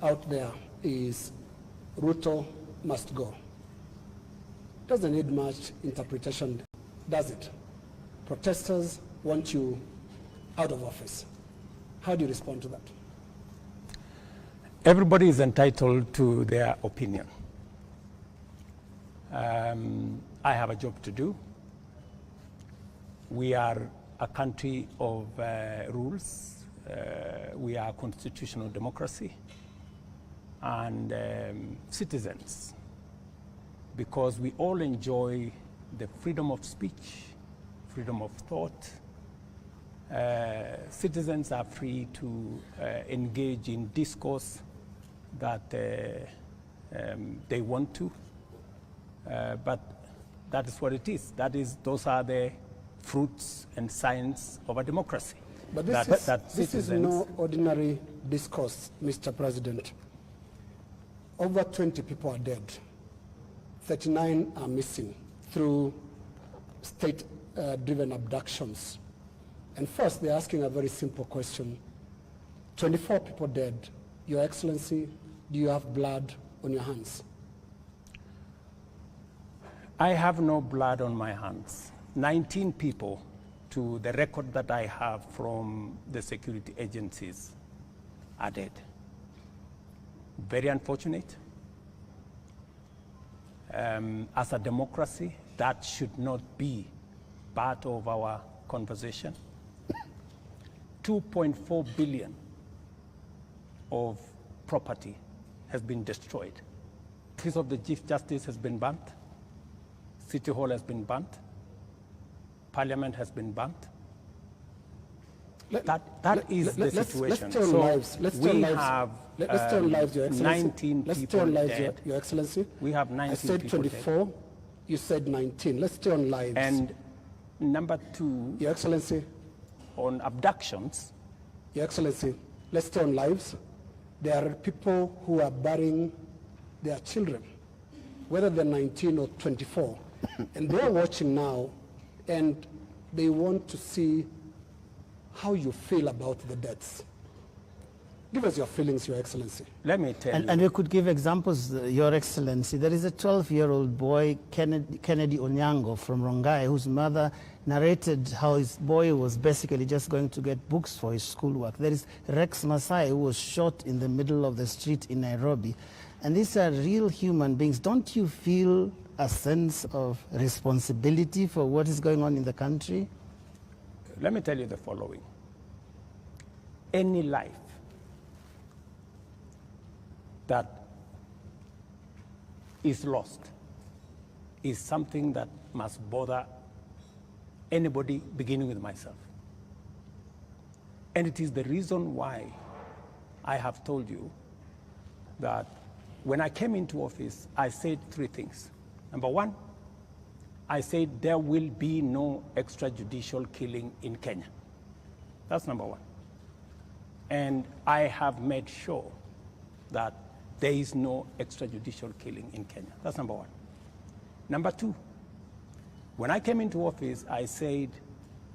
out there is Ruto must go. Doesn't need much interpretation, does it? Protesters want you out of office. How do you respond to that? Everybody is entitled to their opinion. I have a job to do. We are a country of rules. We are a constitutional democracy and citizens, because we all enjoy the freedom of speech, freedom of thought. Citizens are free to engage in discourse that they want to, but that is what it is. Those are the fruits and signs of a democracy. But this is no ordinary discourse, Mr. President. Over 20 people are dead. 39 are missing through state-driven abductions. And first, they're asking a very simple question. 24 people dead. Your Excellency, do you have blood on your hands? I have no blood on my hands. 19 people, to the record that I have from the security agencies, are dead. Very unfortunate. As a democracy, that should not be part of our conversation. 2.4 billion of property has been destroyed. The office of the Chief Justice has been burnt. City Hall has been burnt. Parliament has been burnt. That is the situation. Let's turn lives, Your Excellency. 19 let's people turn lives, dead. Your Excellency. We have 19 I said people 24. dead. You said 19. Let's turn lives. And number two, Your Excellency. on abductions. Your Excellency, let's turn lives. There are people who are burying their children, whether they're 19 or 24. And they're watching now, and they want to see how you feel about the deaths. Give us your feelings, Your Excellency. Let me tell you. And we could give examples, Your Excellency. There is a 12-year-old boy, Kennedy Onyango from Rongai, whose mother narrated how his boy was basically just going to get books for his schoolwork. There is Rex Masai, who was shot in the middle of the street in Nairobi. And these are real human beings. Don't you feel a sense of responsibility for what is going on in the country? Let me tell you the following. Any life that is lost is something that must bother anybody, beginning with myself. And it is the reason why I have told you that when I came into office, I said three things. Number one, I said there will be no extrajudicial killing in Kenya. That's number one. And I have made sure that there is no extrajudicial killing in Kenya. That's number one. Number two, when I came into office, I said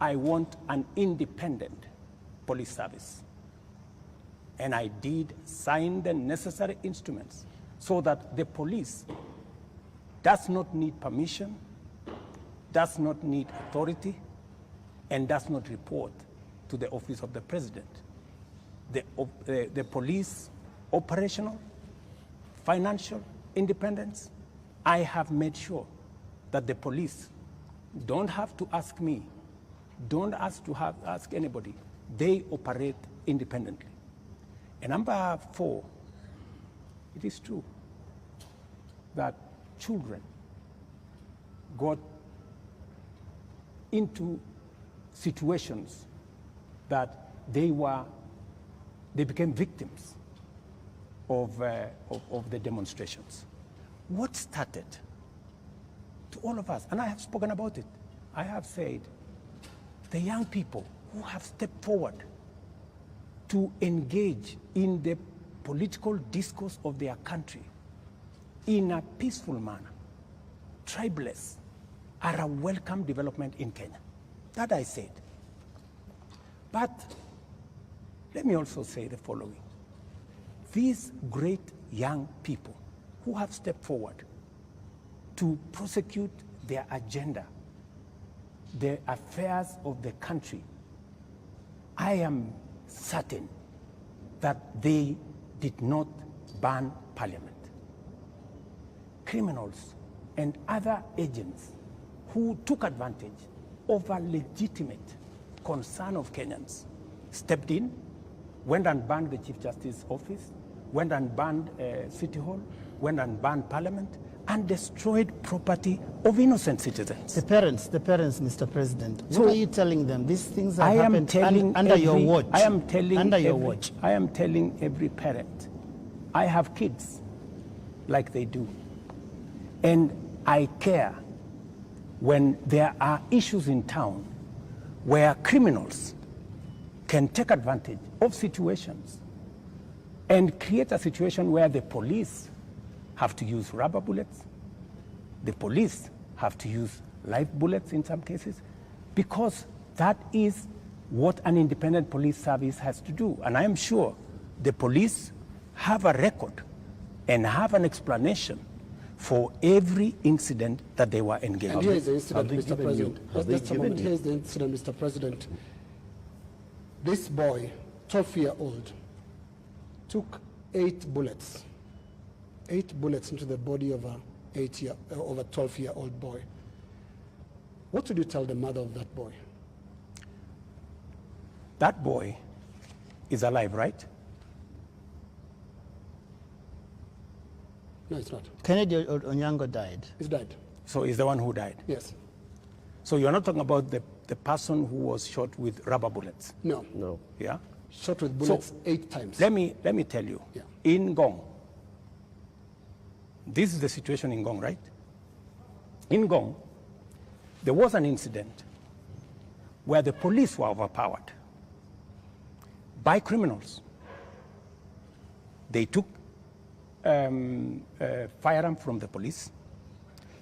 I want an independent police service. And I did sign the necessary instruments so that the police does not need permission, does not need authority, and does not report to the office of the president. The police operational, financial independence, I have made sure that the police don't have to ask me, don't ask anybody. They operate independently. And number four, it is true that children got into situations that they became victims of the demonstrations. What started to all of us, and I have spoken about it, I have said, the young people who have stepped forward to engage in the political discourse of their country in a peaceful manner, tribeless, are a welcome development in Kenya. That I said. But let me also say the following. these great young people who have stepped forward to prosecute their agenda, the affairs of the country, I am certain that they did not burn Parliament. Criminals and other agents who took advantage of a legitimate concern of Kenyans stepped in, went and burned the Chief Justice's office, went and burned City Hall, went and burned Parliament, and destroyed property of innocent citizens. The parents, Mr. President, So what are you telling them? These things have I am happened telling under your every- watch. I am telling under your every- watch. I am telling every parent, I have kids like they do, and I care when there are issues in town where criminals can take advantage of situations and create a situation where the police have to use rubber bullets, the police have to use live bullets in some cases, because that is what an independent police service has to do. And I am sure the police have a record and have an explanation for every incident that they were engaged in. And here is the incident, Have they Mr. given President. you- have they Just a moment. given you- Here is the incident, Mr. President. This boy, 12-year-old, took 8 bullets into the body of a 12-year-old boy. What would you tell the mother of that boy? That boy is alive, right? No, it's not. Kennedy Onyango died. He's dead. So he's the one who died. Yes. So you're not talking about the person who was shot with rubber bullets, No. No. yeah? Shot with bullets 8 times. Let me tell you, Yeah. in Ngong, this is the situation in Ngong, right? In Ngong, there was an incident where the police were overpowered by criminals. They took a firearm from the police.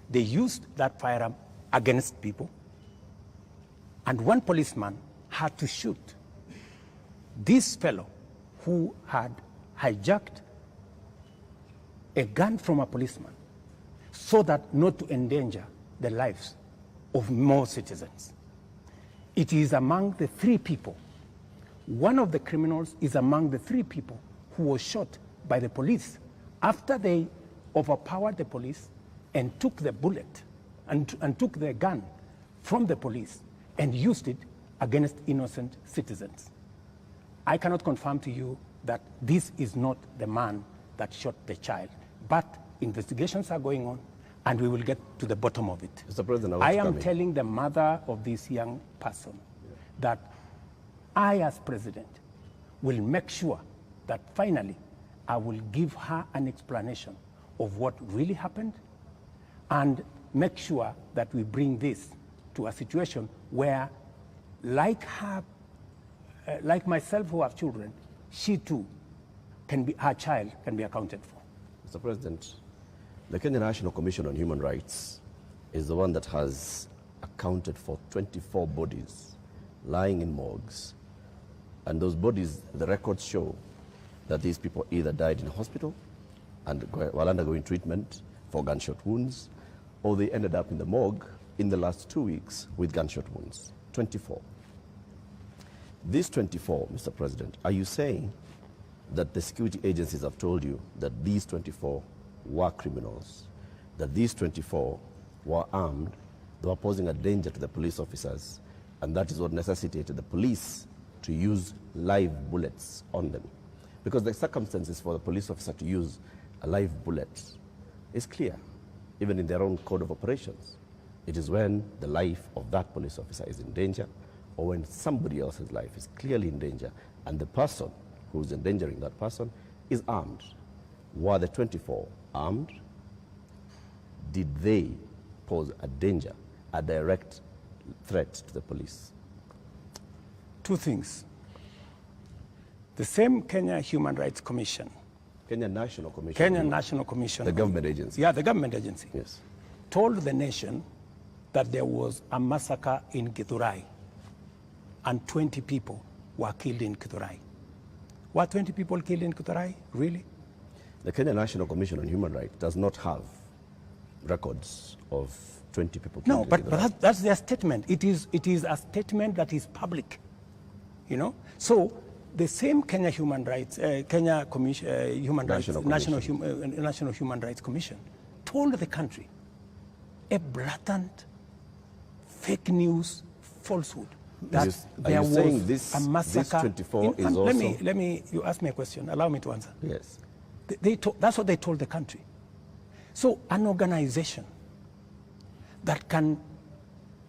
They used that firearm against people. And one policeman had to shoot this fellow who had hijacked a gun from a policeman so that not to endanger the lives of more citizens. It is among the 3 people. One of the criminals is among the 3 people who was shot by the police after they overpowered the police and took the bullet and took the gun from the police and used it against innocent citizens. I cannot confirm to you that this is not the man that shot the child, but investigations are going on and we will get to the bottom of it. Mr. President, I am telling the mother of this young person that I, as president, will make sure that finally I will give her an explanation of what really happened and make sure that we bring this to a situation where, like her, like myself who have children, she too her child can be accounted for. Mr. President, the Kenya National Commission on Human Rights is the one that has accounted for 24 bodies lying in morgues. And those bodies, the records show that these people either died in hospital and while undergoing treatment for gunshot wounds, or they ended up in the morgue in the last 2 weeks with gunshot wounds. 24. These 24, Mr. President, are you saying that the security agencies have told you that these 24 were criminals, that these 24 were armed, they were posing a danger to the police officers, and that is what necessitated the police to use live bullets on them? Because the circumstances for the police officer to use a live bullet is clear, even in their own code of operations. It is when the life of that police officer is in danger, or when somebody else's life is clearly in danger, and the person who is endangering that person is armed. Were the 24 armed? Did they pose a danger, a direct threat to the police? 2 things. The same Kenya Human Rights Commission, Kenya National Commission. Kenya National Commission, The government agency. Yeah, the government agency. Yes. Told the nation that there was a massacre in Githurai and 20 people were killed in Githurai. Were 20 people killed in Githurai? Really? The Kenya National Commission on Human Rights does not have records of 20 people killed. No, but that's their statement. It is a statement that is public, you know. So the same Kenya Human Rights, Kenya Commission, Human Rights, National Human Rights Commission, told the country a blatant fake news falsehood that there was a massacre. This 24 is also... Let me. You asked me a question. Allow me to answer. Yes. That's what they told the country. So an organization that can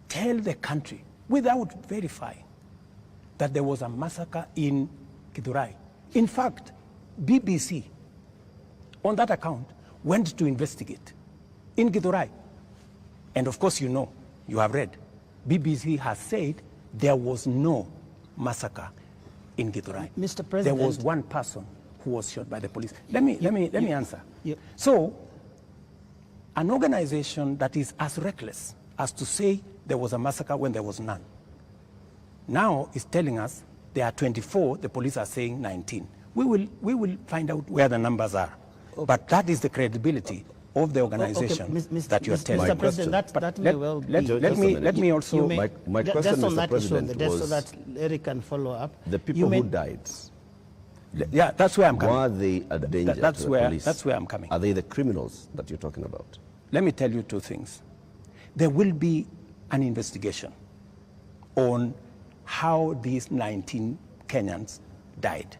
tell the country without verifying that there was a massacre in Githurai. In fact, BBC, on that account, went to investigate in Githurai. And of course, you have read, BBC has said there was no massacre in Githurai. Mr. President. There was one person who was shot by the police. Let me answer. So, an organization that is as reckless as to say there was a massacre when there was none, now is telling us there are 24, the police are saying 19. We will find out where the numbers are. Okay. But that is the credibility of the organization that you are telling. Mr. President, that may well be. Let me also... My question, Mr. President, just so that Eric can follow up. The people who died... Yeah, that's where I'm coming. Were they a danger to the police? That's where I'm coming. Are they the criminals that you're talking about? Let me tell you two things. There will be an investigation on how these 19 Kenyans died.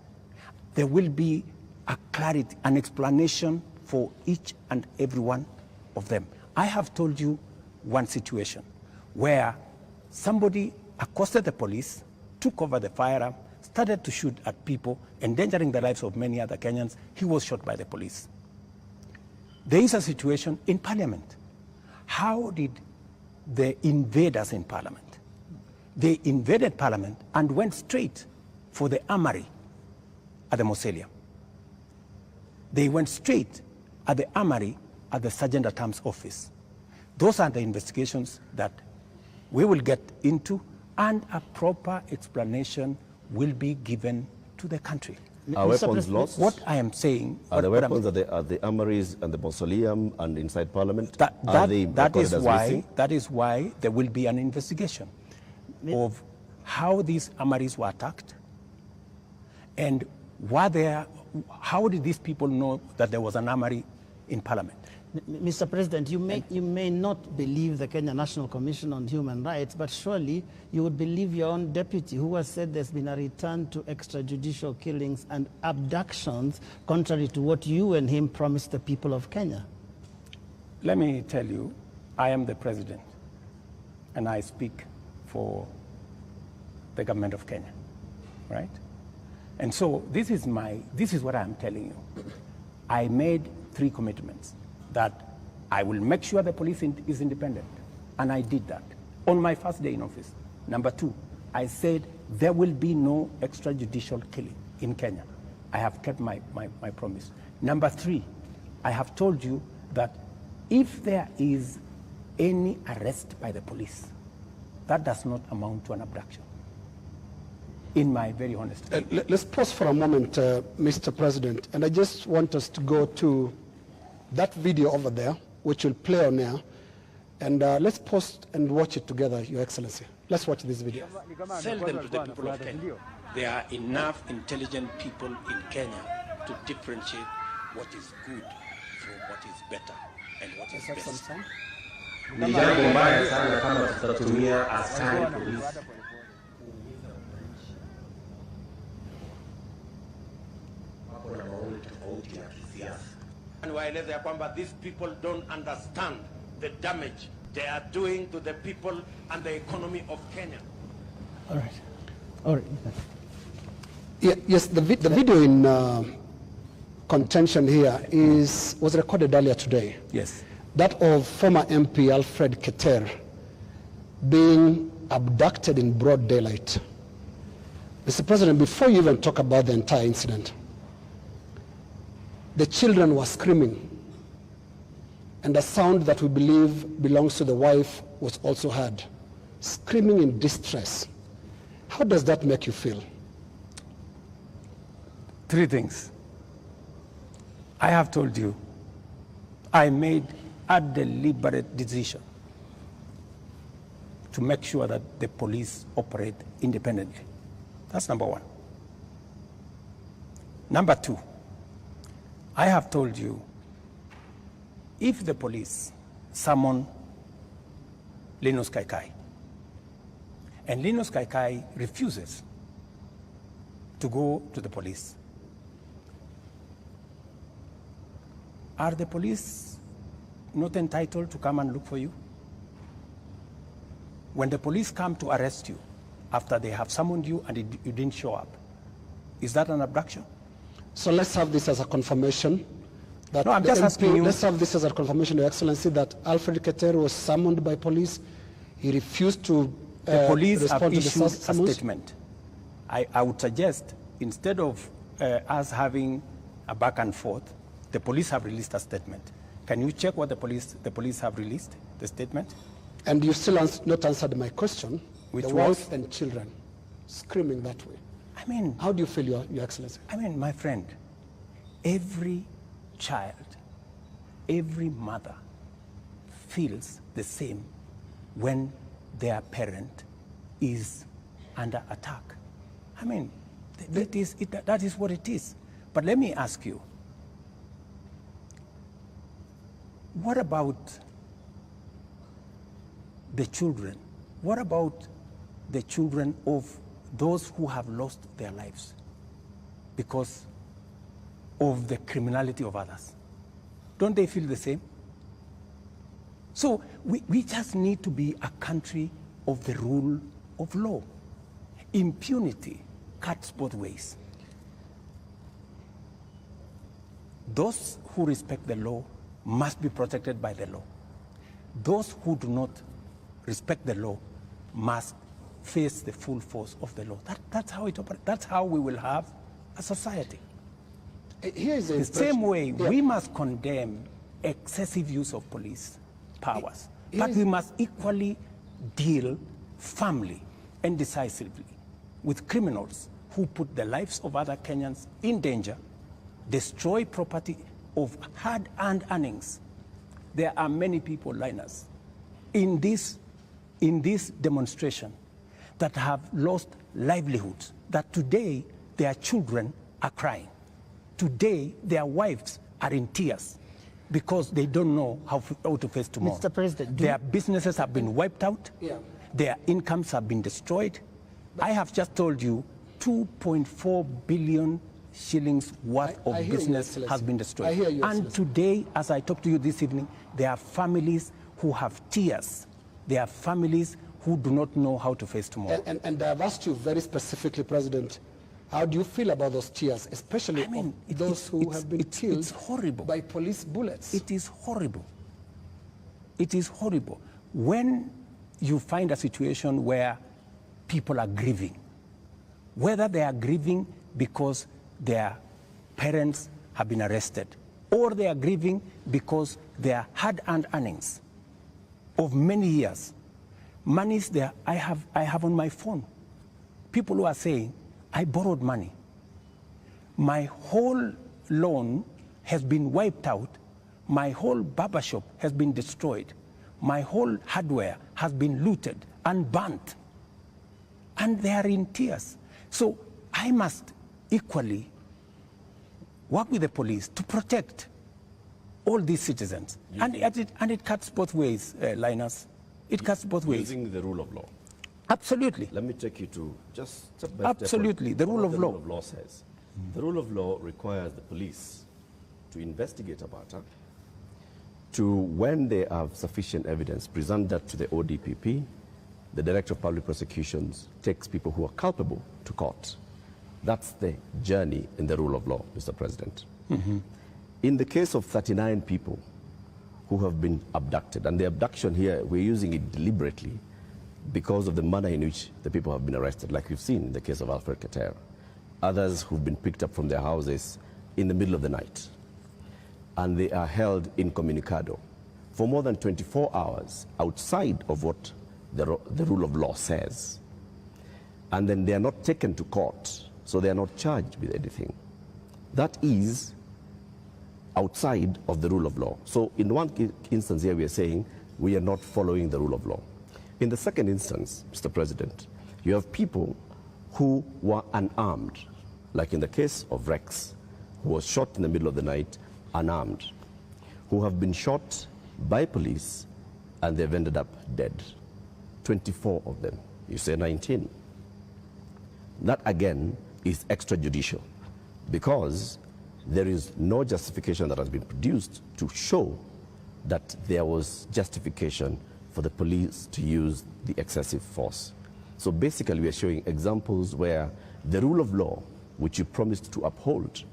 There will be a clarity, an explanation for each and every one of them. I have told you one situation where somebody accosted the police, took over the firearm, started to shoot at people, endangering the lives of many other Kenyans. He was shot by the police. There is a situation in Parliament. How did the invaders in Parliament? They invaded Parliament and went straight for the armory at the Mausoleum. They went straight at the armory at the Sergeant at Arms office. Those are the investigations that we will get into, and a proper explanation will be given to the country. Are weapons lost? What I am saying... Are the weapons at the armories and the mausoleum and inside Parliament? That is why there will be an investigation of how these armories were attacked and how did these people know that there was an armory in Parliament. Mr. President, you may not believe the Kenya National Commission on Human Rights, but surely you would believe your own deputy who has said there's been a return to extrajudicial killings and abductions, contrary to what you and him promised the people of Kenya. Let me tell you, I am the president, and I speak for the government of Kenya, right? And so this is what I'm telling you. I made 3 commitments. That I will make sure the police is independent. And I did that on my first day in office. Number 2, I said there will be no extrajudicial killing in Kenya. I have kept my promise. Number 3, I have told you that if there is any arrest by the police, that does not amount to an abduction. In my very honest opinion. Let's pause for a moment, Mr. President. And I just want us to go to that video over there, which will play on air, and let's pause and watch it together, Your Excellency. Let's watch this video. Sell them to the people of Kenya. There are enough intelligent people in Kenya to differentiate what is good from what is better and what is best. Ni jambo mbaya sana kama tutatumia askari polisi. Hapo na maoni tofauti ya kisiasa. And waeleza ya kwamba these people don't understand the damage they are doing to the people and the economy of Kenya. All right. Yes, the video in contention here was recorded earlier today. Yes. That of former MP Alfred Keter being abducted in broad daylight. Mr. President, before you even talk about the entire incident, the children were screaming, and the sound that we believe belongs to the wife was also heard, screaming in distress. How does that make you feel? Three things. I have told you, I made a deliberate decision to make sure that the police operate independently. That's number one. Number two, I have told you, if the police summon Linus Kaikai, and Linus Kaikai refuses to go to the police, are the police not entitled to come and look for you? When the police come to arrest you after they have summoned you and you didn't show up, is that an abduction? So let's have this as a confirmation. That no, I'm just asking you. Let's have this as a confirmation, Your Excellency, that Alfred Keter was summoned by police. He refused to the police respond have to issued the a summons. statement. I would suggest, instead of us having a back and forth, the police have released a statement. Can you check what the police have released, the statement? And you still not answered my question. Which the was? wife and children screaming that way. I mean, how do you feel, Your Excellency? I mean, my friend, every child, every mother feels the same when their parent is under attack. I mean, that is what it is. But let me ask you, what about the children? What about the children of those who have lost their lives because of the criminality of others? Don't they feel the same? So we just need to be a country of the rule of law. Impunity cuts both ways. Those who respect the law must be protected by the law. Those who do not respect the law must face the full force of the law. That's how it operates. That's how we will have a society. Here is the same way, we must condemn excessive use of police powers, but we must equally deal firmly and decisively with criminals who put the lives of other Kenyans in danger, destroy property of hard-earned earnings. There are many people, Linus, in this demonstration that have lost livelihoods, that today their children are crying. Today their wives are in tears because they don't know how to face tomorrow. Mr. President, their businesses have been wiped out. Yeah. Their incomes have been destroyed. I have just told you 2.4 billion shillings worth of business has been destroyed. I hear you, and today, as I talk to you this evening, there are families who have tears. There are families who do not know how to face tomorrow. And I've asked you very specifically, President, how do you feel about those tears, especially those who have been killed by police bullets? It is horrible. It is horrible. When you find a situation where people are grieving, whether they are grieving because their parents have been arrested, or they are grieving because their hard-earned earnings of many years, monies there, I have on my phone, people who are saying, I borrowed money. My whole loan has been wiped out. My whole barber shop has been destroyed. My whole hardware has been looted and burnt. And they are in tears. So I must equally work with the police to protect all these citizens. And it cuts both ways, Linus. It cuts both ways. Using the rule of law. Absolutely. Let me take you to just step by step. Absolutely, the rule of law. The rule of law says. The rule of law requires the police to investigate a matter, to, when they have sufficient evidence, present that to the ODPP. The Director of Public Prosecutions takes people who are culpable to court. That's the journey in the rule of law, Mr. President. In the case of 39 people who have been abducted, and the abduction here, we're using it deliberately because of the manner in which the people have been arrested, like we've seen in the case of Alfred Keter. Others who've been picked up from their houses in the middle of the night, and they are held incommunicado for more than 24 hours outside of what the rule of law says. And then they are not taken to court, so they are not charged with anything. that is outside of the rule of law. So in one instance here, we are saying we are not following the rule of law. In the second instance, Mr. President, you have people who were unarmed, like in the case of Rex, who was shot in the middle of the night, unarmed, who have been shot by police and they've ended up dead. 24 of them. You say 19. That again is extrajudicial because there is no justification that has been produced to show that there was justification for the police to use the excessive force. So basically we are showing examples where the rule of law, which you promised to uphold,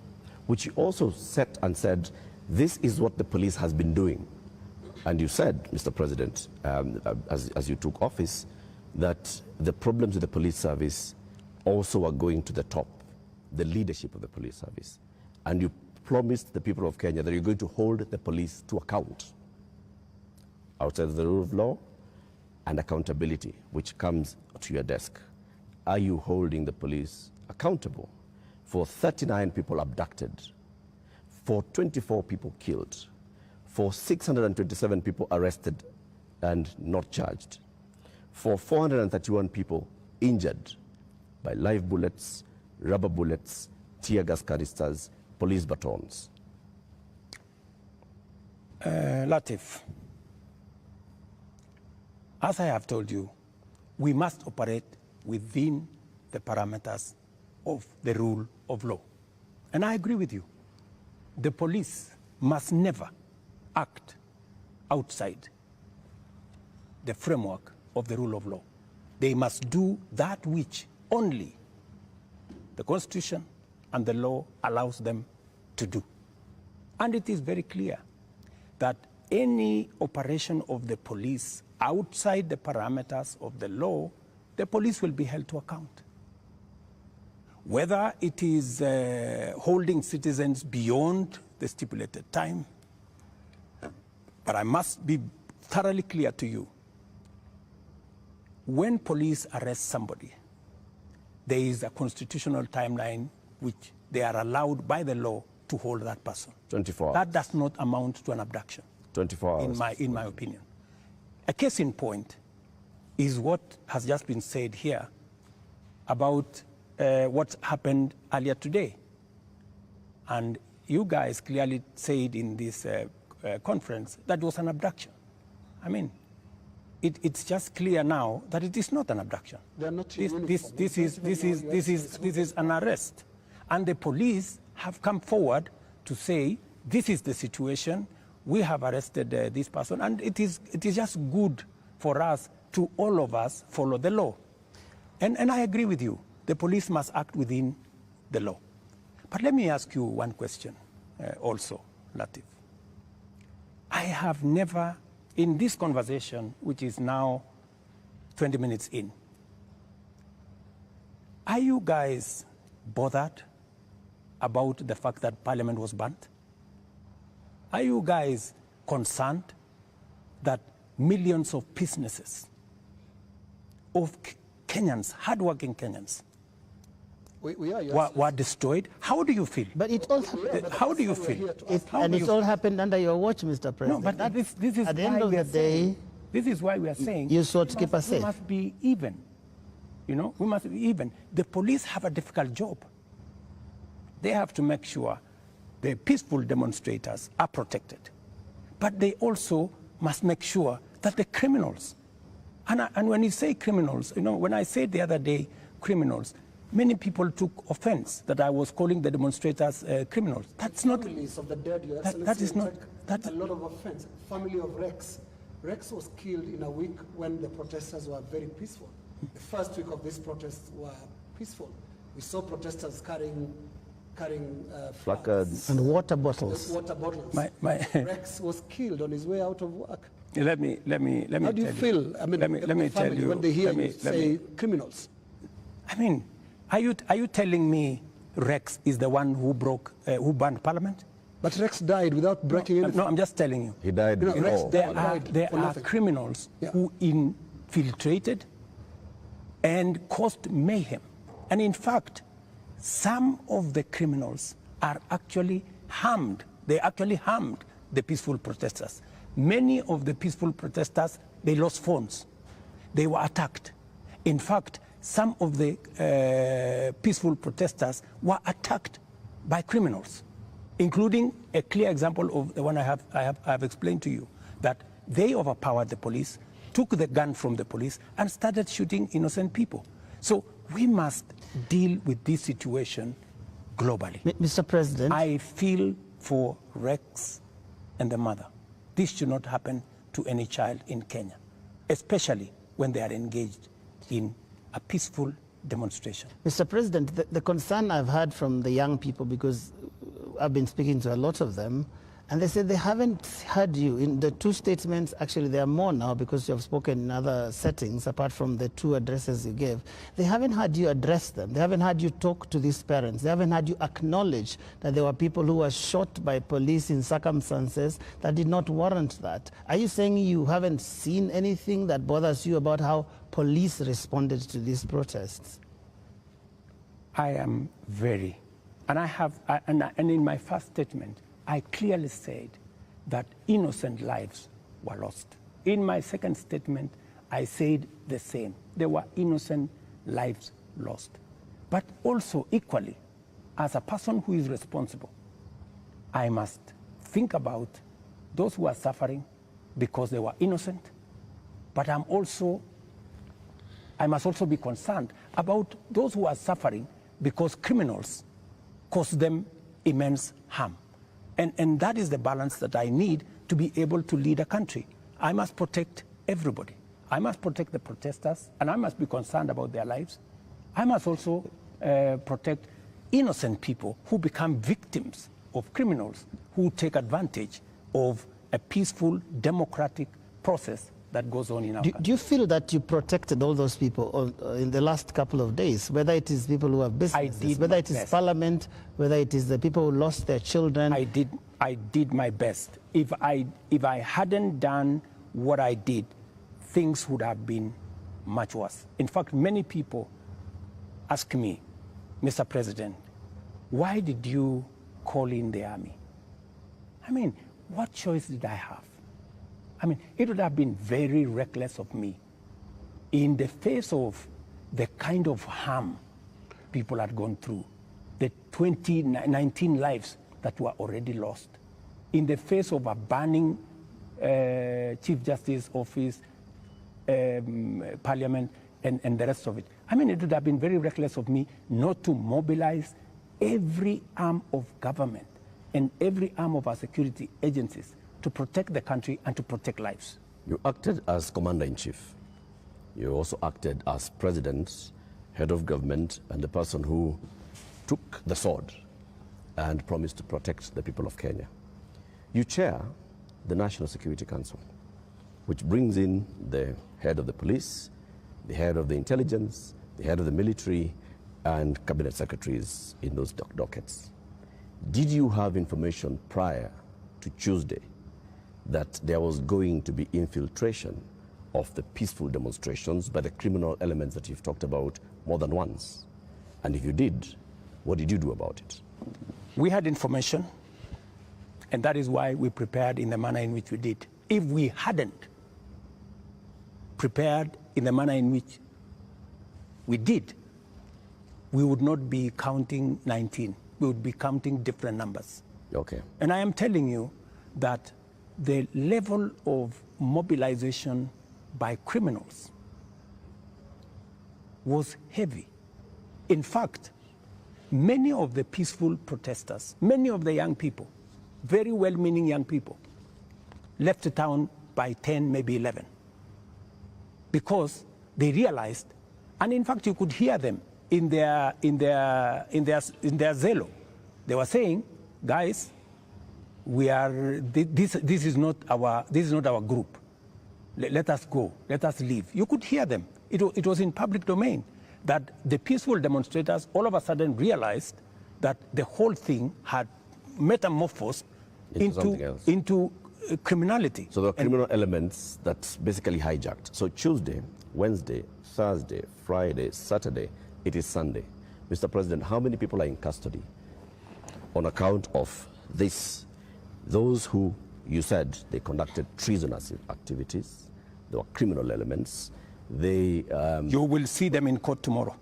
which you also set and said, this is what the police has been doing. And you said, Mr. President, as you took office, that the problems with the police service also are going to the top, the leadership of the police service. And you promised the people of Kenya that you're going to hold the police to account outside of the rule of law and accountability, which comes to your desk. Are you holding the police accountable for 39 people abducted, for 24 people killed, for 627 people arrested and not charged, for 431 people injured by live bullets, rubber bullets, tear gas canisters, police batons? Latif, as I have told you, we must operate within the parameters of the rule of law. And I agree with you. The police must never act outside the framework of the rule of law. They must do that which only the Constitution and the law allows them to do. And it is very clear that any operation of the police outside the parameters of the law, the police will be held to account. Whether it is holding citizens beyond the stipulated time, but I must be thoroughly clear to you. When police arrest somebody, there is a constitutional timeline which they are allowed by the law to hold that person. 24 hours. That does not amount to an abduction. 24 hours. In my opinion. A case in point is what has just been said here about what happened earlier today. And you guys clearly said in this conference that it was an abduction. I mean, it's just clear now that it is not an abduction. They're not This is an arrest. And the police have come forward to say, this is the situation, we have arrested this person, and it is just good for us to all of us follow the law. And I agree with you. The police must act within the law. But let me ask you one question also, Latif. I have never, in this conversation, which is now 20 minutes in, are you guys bothered about the fact that Parliament was burnt? Are you guys concerned that millions of businesses, of Kenyans, hardworking Kenyans, were destroyed? How do you feel? But it all how do you feel? It all happened under your watch, Mr. President. No, but this is at the end of the day, this is why we are saying you sought to keep us safe. We must be even. You know, we must be even. The police have a difficult job. They have to make sure the peaceful demonstrators are protected. But they also must make sure that the criminals, and when you say criminals, you know, when I said the other day criminals, many people took offense that I was calling the demonstrators criminals. That's not. Families of the dead, Your Excellency, that is not. That's a lot of offense. Family of Rex. Rex was killed in a week when the protesters were very peaceful. The first week of these protests were peaceful. We saw protesters carrying placards and water bottles. Water bottles. Rex was killed on his way out of work. Let me. How do you feel? I mean, let me tell you when they hear you say criminals. I mean, are you telling me Rex is the one who burned Parliament? But Rex died without breaking anything. No, I'm just telling you. He died before. Rex There are criminals who infiltrated and caused mayhem. And in fact, some of the criminals are actually harmed. They actually harmed the peaceful protesters. Many of the peaceful protesters, they lost phones. They were attacked. In fact, some of the peaceful protesters were attacked by criminals, including a clear example of the one I have explained to you, that they overpowered the police, took the gun from the police, and started shooting innocent people. So we must deal with this situation globally. Mr. President, I feel for Rex and the mother. This should not happen to any child in Kenya, especially when they are engaged in a peaceful demonstration. Mr. President, the concern I've heard from the young people, because I've been speaking to a lot of them, and they said they haven't heard you. In the two statements, actually there are more now because you have spoken in other settings apart from the two addresses you gave. They haven't heard you address them. They haven't heard you talk to these parents. They haven't heard you acknowledge that there were people who were shot by police in circumstances that did not warrant that. Are you saying you haven't seen anything that bothers you about how police responded to these protests? I am very, and in my first statement, I clearly said that innocent lives were lost. In my second statement, I said the same. There were innocent lives lost. But also equally, as a person who is responsible, I must think about those who are suffering because they were innocent, but I must also be concerned about those who are suffering because criminals cause them immense harm. And that is the balance that I need to be able to lead a country. I must protect everybody. I must protect the protesters, and I must be concerned about their lives. I must also protect innocent people who become victims of criminals who take advantage of a peaceful, democratic process that goes on in our country. Do you feel that you protected all those people in the last couple of days, whether it is people who have businesses, whether it is Parliament, whether it is the people who lost their children? I did my best. If I hadn't done what I did, things would have been much worse. In fact, many people ask me, Mr. President, why did you call in the army? I mean, what choice did I have? I mean, it would have been very reckless of me in the face of the kind of harm people had gone through, the 19 lives that were already lost, in the face of a burning Chief Justice office, Parliament, and the rest of it. I mean, it would have been very reckless of me not to mobilize every arm of government and every arm of our security agencies to protect the country and to protect lives. You acted as Commander-in-Chief. You also acted as President, Head of Government, and the person who took the sword and promised to protect the people of Kenya. You chair the National Security Council, which brings in the head of the police, the head of the intelligence, the head of the military, and cabinet secretaries in those dockets. Did you have information prior to Tuesday that there was going to be infiltration of the peaceful demonstrations by the criminal elements that you've talked about more than once? And if you did, what did you do about it? We had information, and that is why we prepared in the manner in which we did. If we hadn't prepared in the manner in which we did, we would not be counting 19. We would be counting different numbers. Okay. And I am telling you that the level of mobilization by criminals was heavy. In fact, many of the peaceful protesters, many of the young people, very well-meaning young people, left the town by 10, maybe 11, because they realized, and in fact you could hear them in their zelo. They were saying, guys, this is not our group. Let us go. Let us leave. You could hear them. It was in public domain that the peaceful demonstrators all of a sudden realized that the whole thing had metamorphosed into criminality. So there are criminal elements that basically hijacked. So Tuesday, Wednesday, Thursday, Friday, Saturday, it is Sunday. Mr. President, how many people are in custody? on account of this, those who you said they conducted treasonous activities, there were criminal elements, they... You will see them in court tomorrow.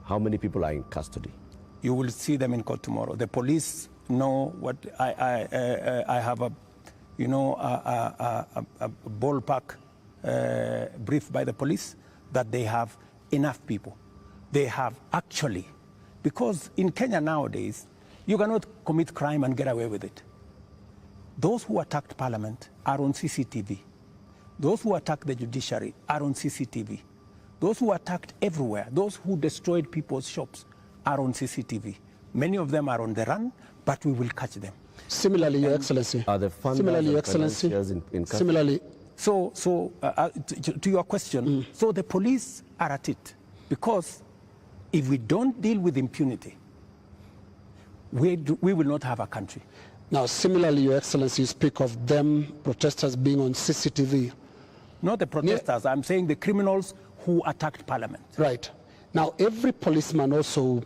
How many people are in custody? You will see them in court tomorrow. The police know what I have a, you know, a ballpark brief by the police that they have enough people. They have actually, because in Kenya nowadays, you cannot commit crime and get away with it. Those who attacked Parliament are on CCTV. Those who attacked the judiciary are on CCTV. Those who attacked everywhere, those who destroyed people's shops are on CCTV. Many of them are on the run, but we will catch them. Similarly, Your Excellency. Are the funders Similarly, Your and Excellency. financiers in custody? Similarly. To your question, so the police are at it, because if we don't deal with impunity, we will not have a country. Now, similarly, Your Excellency, you speak of them, protesters, being on CCTV. Not the protesters, I'm saying the criminals who attacked Parliament. Right. Now, every policeman also,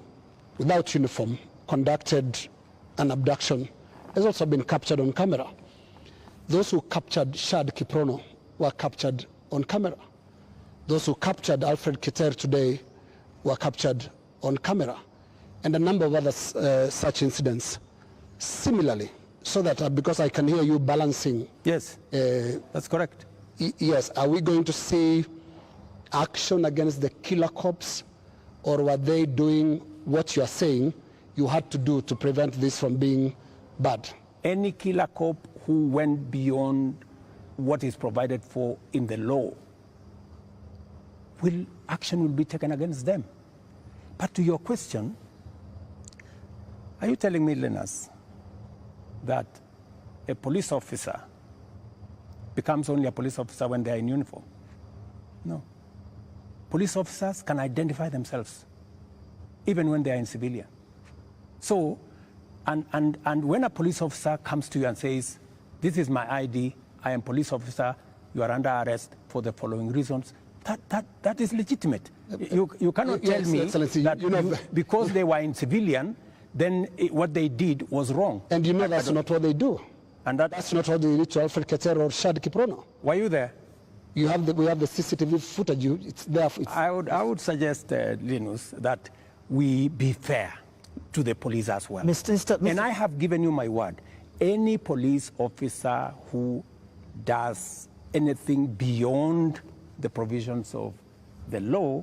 without uniform, conducted an abduction, has also been captured on camera. Those who captured Shad Kiprono were captured on camera. Those who captured Alfred Kiter today were captured on camera. And a number of other such incidents. Similarly, so that because I can hear you balancing. Yes, that's correct. Yes, are we going to see action against the killer cops, or were they doing what you are saying you had to do to prevent this from being bad? Any killer cop who went beyond what is provided for in the law, action will be taken against them. But to your question, are you telling me, Linus, that a police officer becomes only a police officer when they are in uniform? No. Police officers can identify themselves even when they are in civilian. So, and when a police officer comes to you and says, this is my ID, I am police officer, you are under arrest for the following reasons, that is legitimate. You cannot tell me that because they were in civilian, then what they did was wrong. And you know that's not what they do. And that's not what they did to Alfred Keter or Shad Kiprono. Were you there? We have the CCTV footage. It's there. I would suggest, Linus, that we be fair to the police as well. Mr. And I have given you my word. Any police officer who does anything beyond the provisions of the law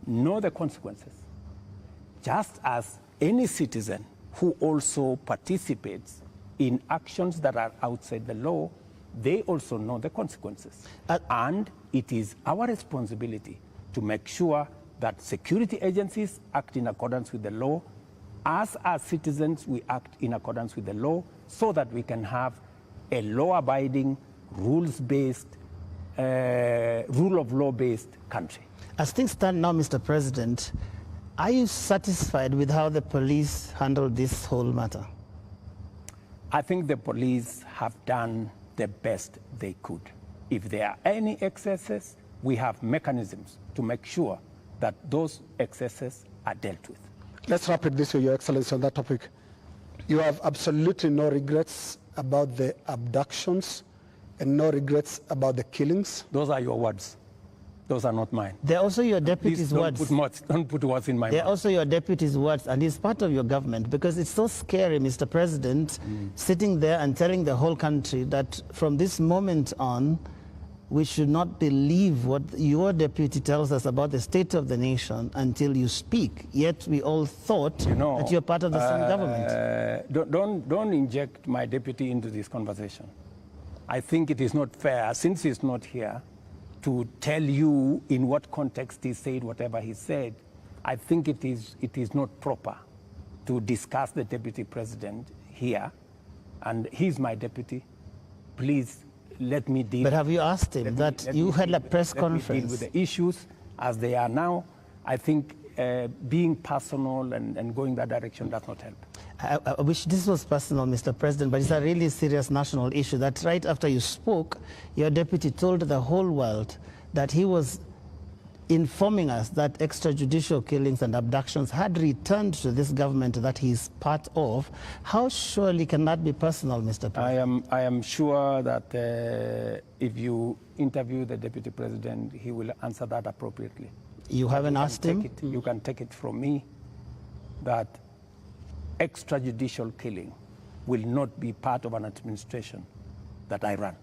know the consequences. Just as any citizen who also participates in actions that are outside the law, they also know the consequences. And it is our responsibility to make sure that security agencies act in accordance with the law. As citizens, we act in accordance with the law so that we can have a law-abiding, rules-based, rule of law-based country. As things stand now, Mr. President, are you satisfied with how the police handled this whole matter? I think the police have done the best they could. If there are any excesses, we have mechanisms to make sure that those excesses are dealt with. Let's wrap it this way, Your Excellency, on that topic. You have absolutely no regrets about the abductions and no regrets about the killings? Those are your words. Those are not mine. They're also your deputy's words. Don't put words in my mouth. They're also your deputy's words, and he's part of your government, because it's so scary, Mr. President, sitting there and telling the whole country that from this moment on, we should not believe what your deputy tells us about the state of the nation until you speak. Yet we all thought that you're part of the same government. Don't inject my deputy into this conversation. I think it is not fair, since he's not here, to tell you in what context he said whatever he said. I think it is not proper to discuss the deputy president here, and he's my deputy. Please let me deal. But have you asked him that you had a press conference? Let me deal with the issues as they are now. I think being personal and going that direction does not help. I wish this was personal, Mr. President, but it's a really serious national issue that right after you spoke, your deputy told the whole world that he was informing us that extrajudicial killings and abductions had returned to this government that he's part of. How surely can that be personal, Mr. President? I am sure that if you interview the Deputy President, he will answer that appropriately. You haven't asked him? You can take it from me that extrajudicial killing will not be part of an administration that I run.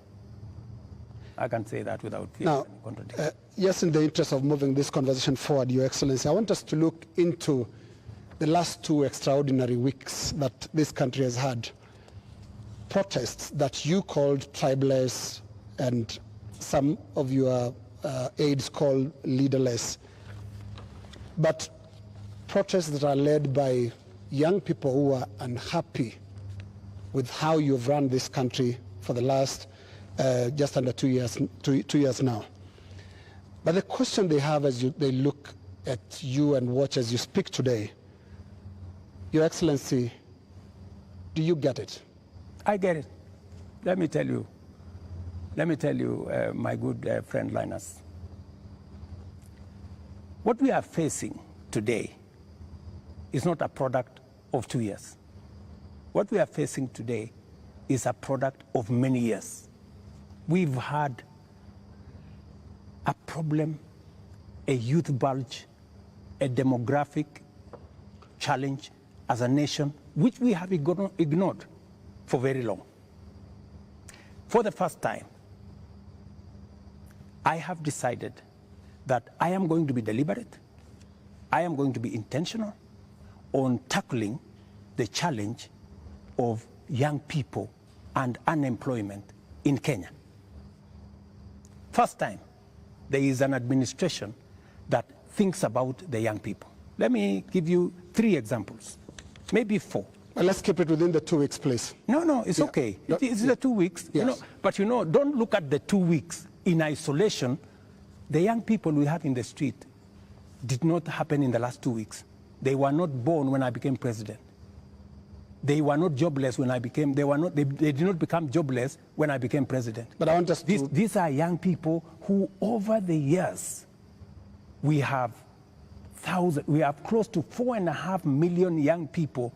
I can say that without fear of any contradiction. Yes, in the interest of moving this conversation forward, Your Excellency, I want us to look into the last 2 extraordinary weeks that this country has had. Protests that you called tribeless and some of your aides called leaderless. But protests that are led by young people who are unhappy with how you've run this country for the last just under 2 years now. But the question they have as they look at you and watch as you speak today, Your Excellency, do you get it? I get it. Let me tell you, my good friend Linus, what we are facing today is not a product of 2 years. What we are facing today is a product of many years. We've had a problem, a youth bulge, a demographic challenge as a nation, which we have ignored for very long. For the first time, I have decided that I am going to be deliberate, I am going to be intentional on tackling the challenge of young people and unemployment in Kenya. First time, there is an administration that thinks about the young people. Let me give you 3 examples, maybe 4. Well, let's keep it within the 2 weeks, please. No, it's okay. It's the 2 weeks. Yes. But don't look at the 2 weeks in isolation. The young people we have in the street did not happen in the last 2 weeks. They were not born when I became president. They were not jobless when I became, they did not become jobless when I became president. But I want us to... These are young people who over the years, we have close to 4.5 million young people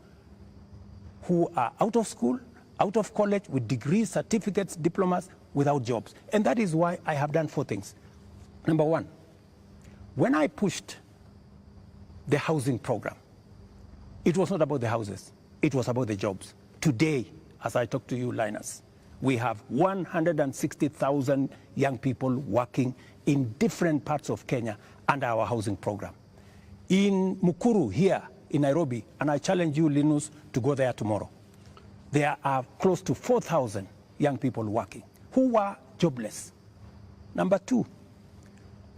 who are out of school, out of college, with degrees, certificates, diplomas, without jobs. And that is why I have done 4 things. Number 1, when I pushed the housing program, it was not about the houses. It was about the jobs. Today, as I talk to you, Linus, we have 160,000 young people working in different parts of Kenya under our housing program. In Mukuru, here in Nairobi, and I challenge you, Linus, to go there tomorrow, there are close to 4,000 young people working who were jobless. Number 2,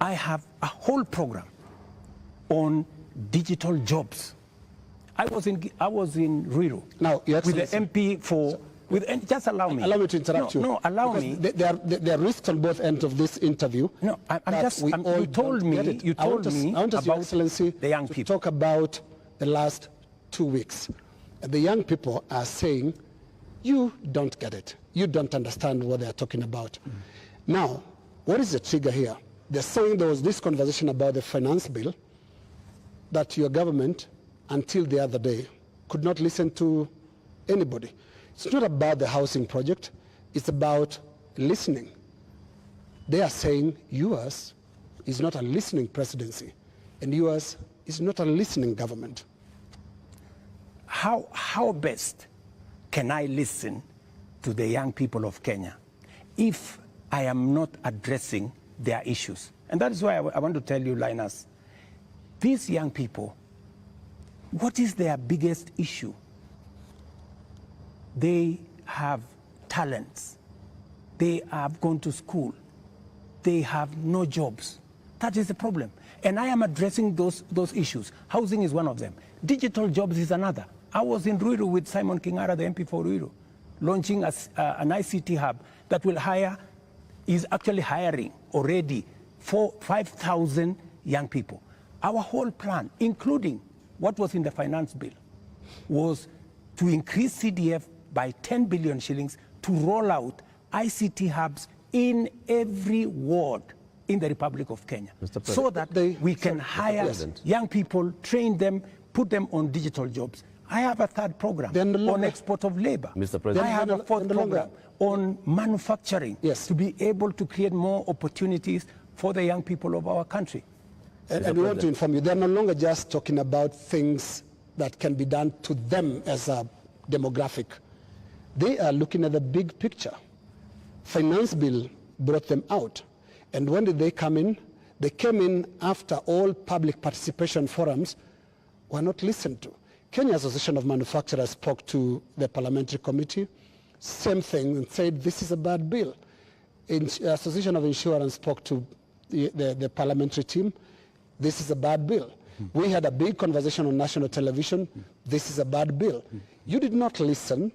I have a whole program on digital jobs. I was in Ruto now, Your with the Excellency, MP for... just allow me. Allow me to interrupt you. No, allow because me. There are risks on both ends of this interview. No, you told me about Your Excellency, the young people. Talk about the last 2 weeks. The young people are saying, you don't get it. You don't understand what they're talking about. Now, what is the trigger here? They're saying there was this conversation about the finance bill that your government, until the other day, could not listen to anybody. It's not about the housing project. It's about listening. They are saying yours is not a listening presidency, and yours is not a listening government. How best can I listen to the young people of Kenya if I am not addressing their issues? And that is why I want to tell you, Linus, these young people, what is their biggest issue? They have talents. They have gone to school. They have no jobs. That is the problem. And I am addressing those issues. Housing is one of them. Digital jobs is another. I was in Ruto with Simon Kingara, the MP for Ruto, launching an ICT hub that will is actually hiring already 5,000 young people. Our whole plan, including what was in the finance bill, was to increase CDF by 10 billion shillings to roll out ICT hubs in every ward in the Republic of Kenya, Mr. so that we can hire young people, train them, put them on digital jobs. I have a third program on export of labor. Mr. President, I have a fourth program on manufacturing, to be able to create more opportunities for the young people of our country. And we want to inform you, they're no longer just talking about things that can be done to them as a demographic. They are looking at the big picture. Finance bill brought them out. And when did they come in? They came in after all public participation forums were not listened to. Kenya Association of Manufacturers spoke to the parliamentary committee, same thing, and said this is a bad bill. Association of Insurance spoke to the parliamentary team, this is a bad bill. We had a big conversation on national television, this is a bad bill. You did not listen.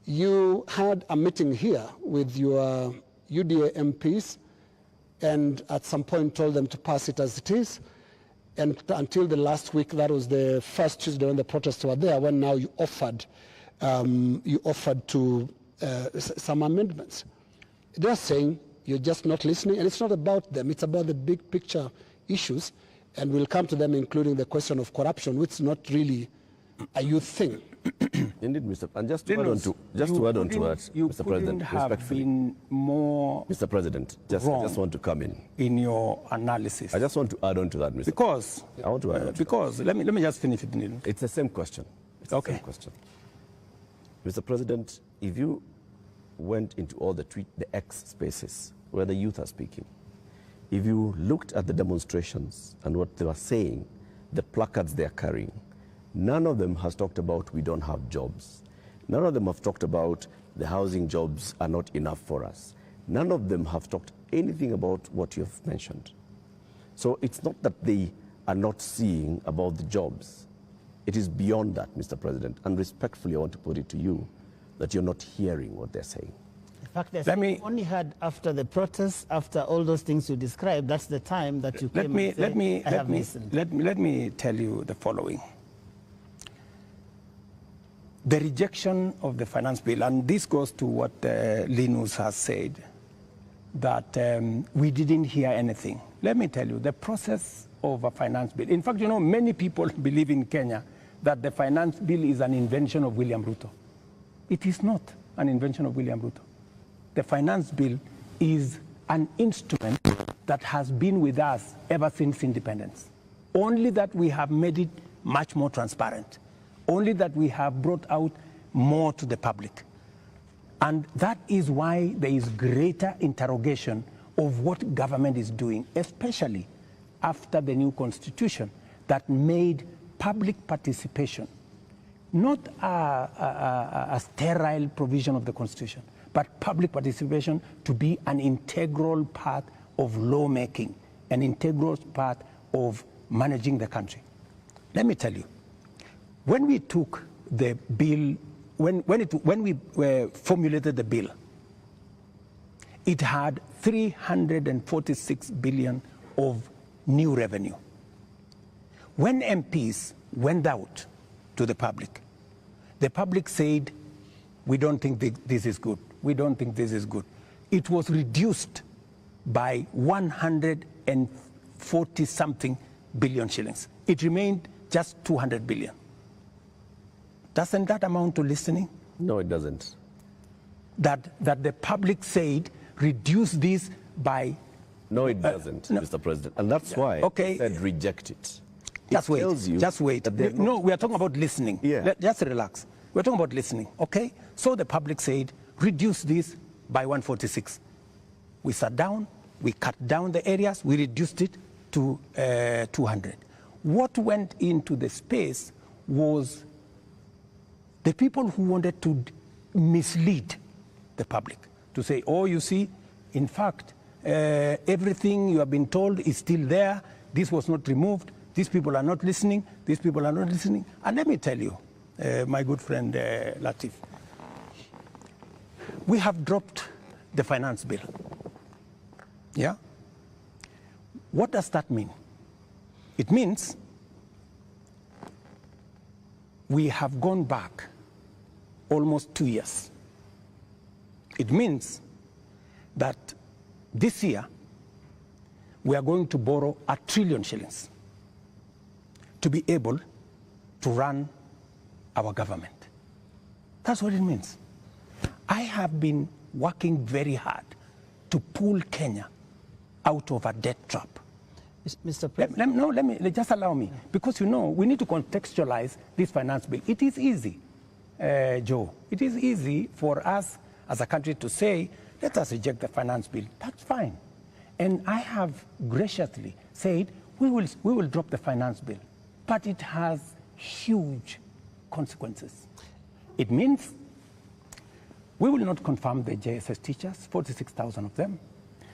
You had a meeting here with your UDA MPs and at some point told them to pass it as it is. And until the last week, that was the first Tuesday when the protests were there, when now you offered to some amendments. They're saying you're just not listening, and it's not about them, it's about the big picture issues, and we'll come to them, including the question of corruption, which is not really a youth thing. Indeed, Mr. And just to add on to that, Mr. President, have been more Mr. President, I just want to come in your analysis. I just want to add on to that, Mr. Because I want to add on to because that. let me just finish it, Neil. It's the same question. It's the same question. Mr. President, if you went into all the X spaces where the youth are speaking, if you looked at the demonstrations and what they were saying, the placards they are carrying, none of them has talked about we don't have jobs. None of them have talked about the housing jobs are not enough for us. None of them have talked anything about what you have mentioned. So it's not that they are not seeing about the jobs. It is beyond that, Mr. President. And respectfully, I want to put it to you that you're not hearing what they're saying. In fact, they only had after the protests, after all those things you described, that's the time that you came and said, I have listened. Let me tell you the following. The rejection of the finance bill, and this goes to what Linus has said, that we didn't hear anything. Let me tell you, the process of a finance bill, in fact, you know, many people believe in Kenya that the finance bill is an invention of William Ruto. It is not an invention of William Ruto. The finance bill is an instrument that has been with us ever since independence. Only that we have made it much more transparent. Only that we have brought out more to the public. And that is why there is greater interrogation of what government is doing, especially after the new constitution that made public participation not a sterile provision of the constitution, but public participation to be an integral part of lawmaking, an integral part of managing the country. Let me tell you, when we took the bill, when we formulated the bill, it had 346 billion of new revenue. When MPs went out to the public said, we don't think this is good. We don't think this is good. It was reduced by 140-something billion shillings. It remained just 200 billion. Doesn't that amount to listening? No, it doesn't. That the public said, reduce this by... No, it doesn't, no. Mr. President. And that's why I said reject it. Just wait. No, we are talking about listening. Yeah. Just relax. We're talking about listening, okay? So the public said, reduce this by 146. We sat down, we cut down the areas, we reduced it to 200. What went into the space was the people who wanted to mislead the public, to say, oh, you see, in fact, everything you have been told is still there, this was not removed, these people are not listening, these people are not listening. And let me tell you, my good friend Latif, we have dropped the finance bill. Yeah? What does that mean? It means we have gone back almost 2 years. It means that this year we are going to borrow 1 trillion shillings to be able to run our government. That's what it means. I have been working very hard to pull Kenya out of a debt trap. Mr. President. Let me just allow me, because you know we need to contextualize this finance bill. It is easy, Joe. It is easy for us as a country to say, let us reject the finance bill. That's fine. And I have graciously said, we will drop the finance bill. But it has huge consequences. It means we will not confirm the JSS teachers, 46,000 of them.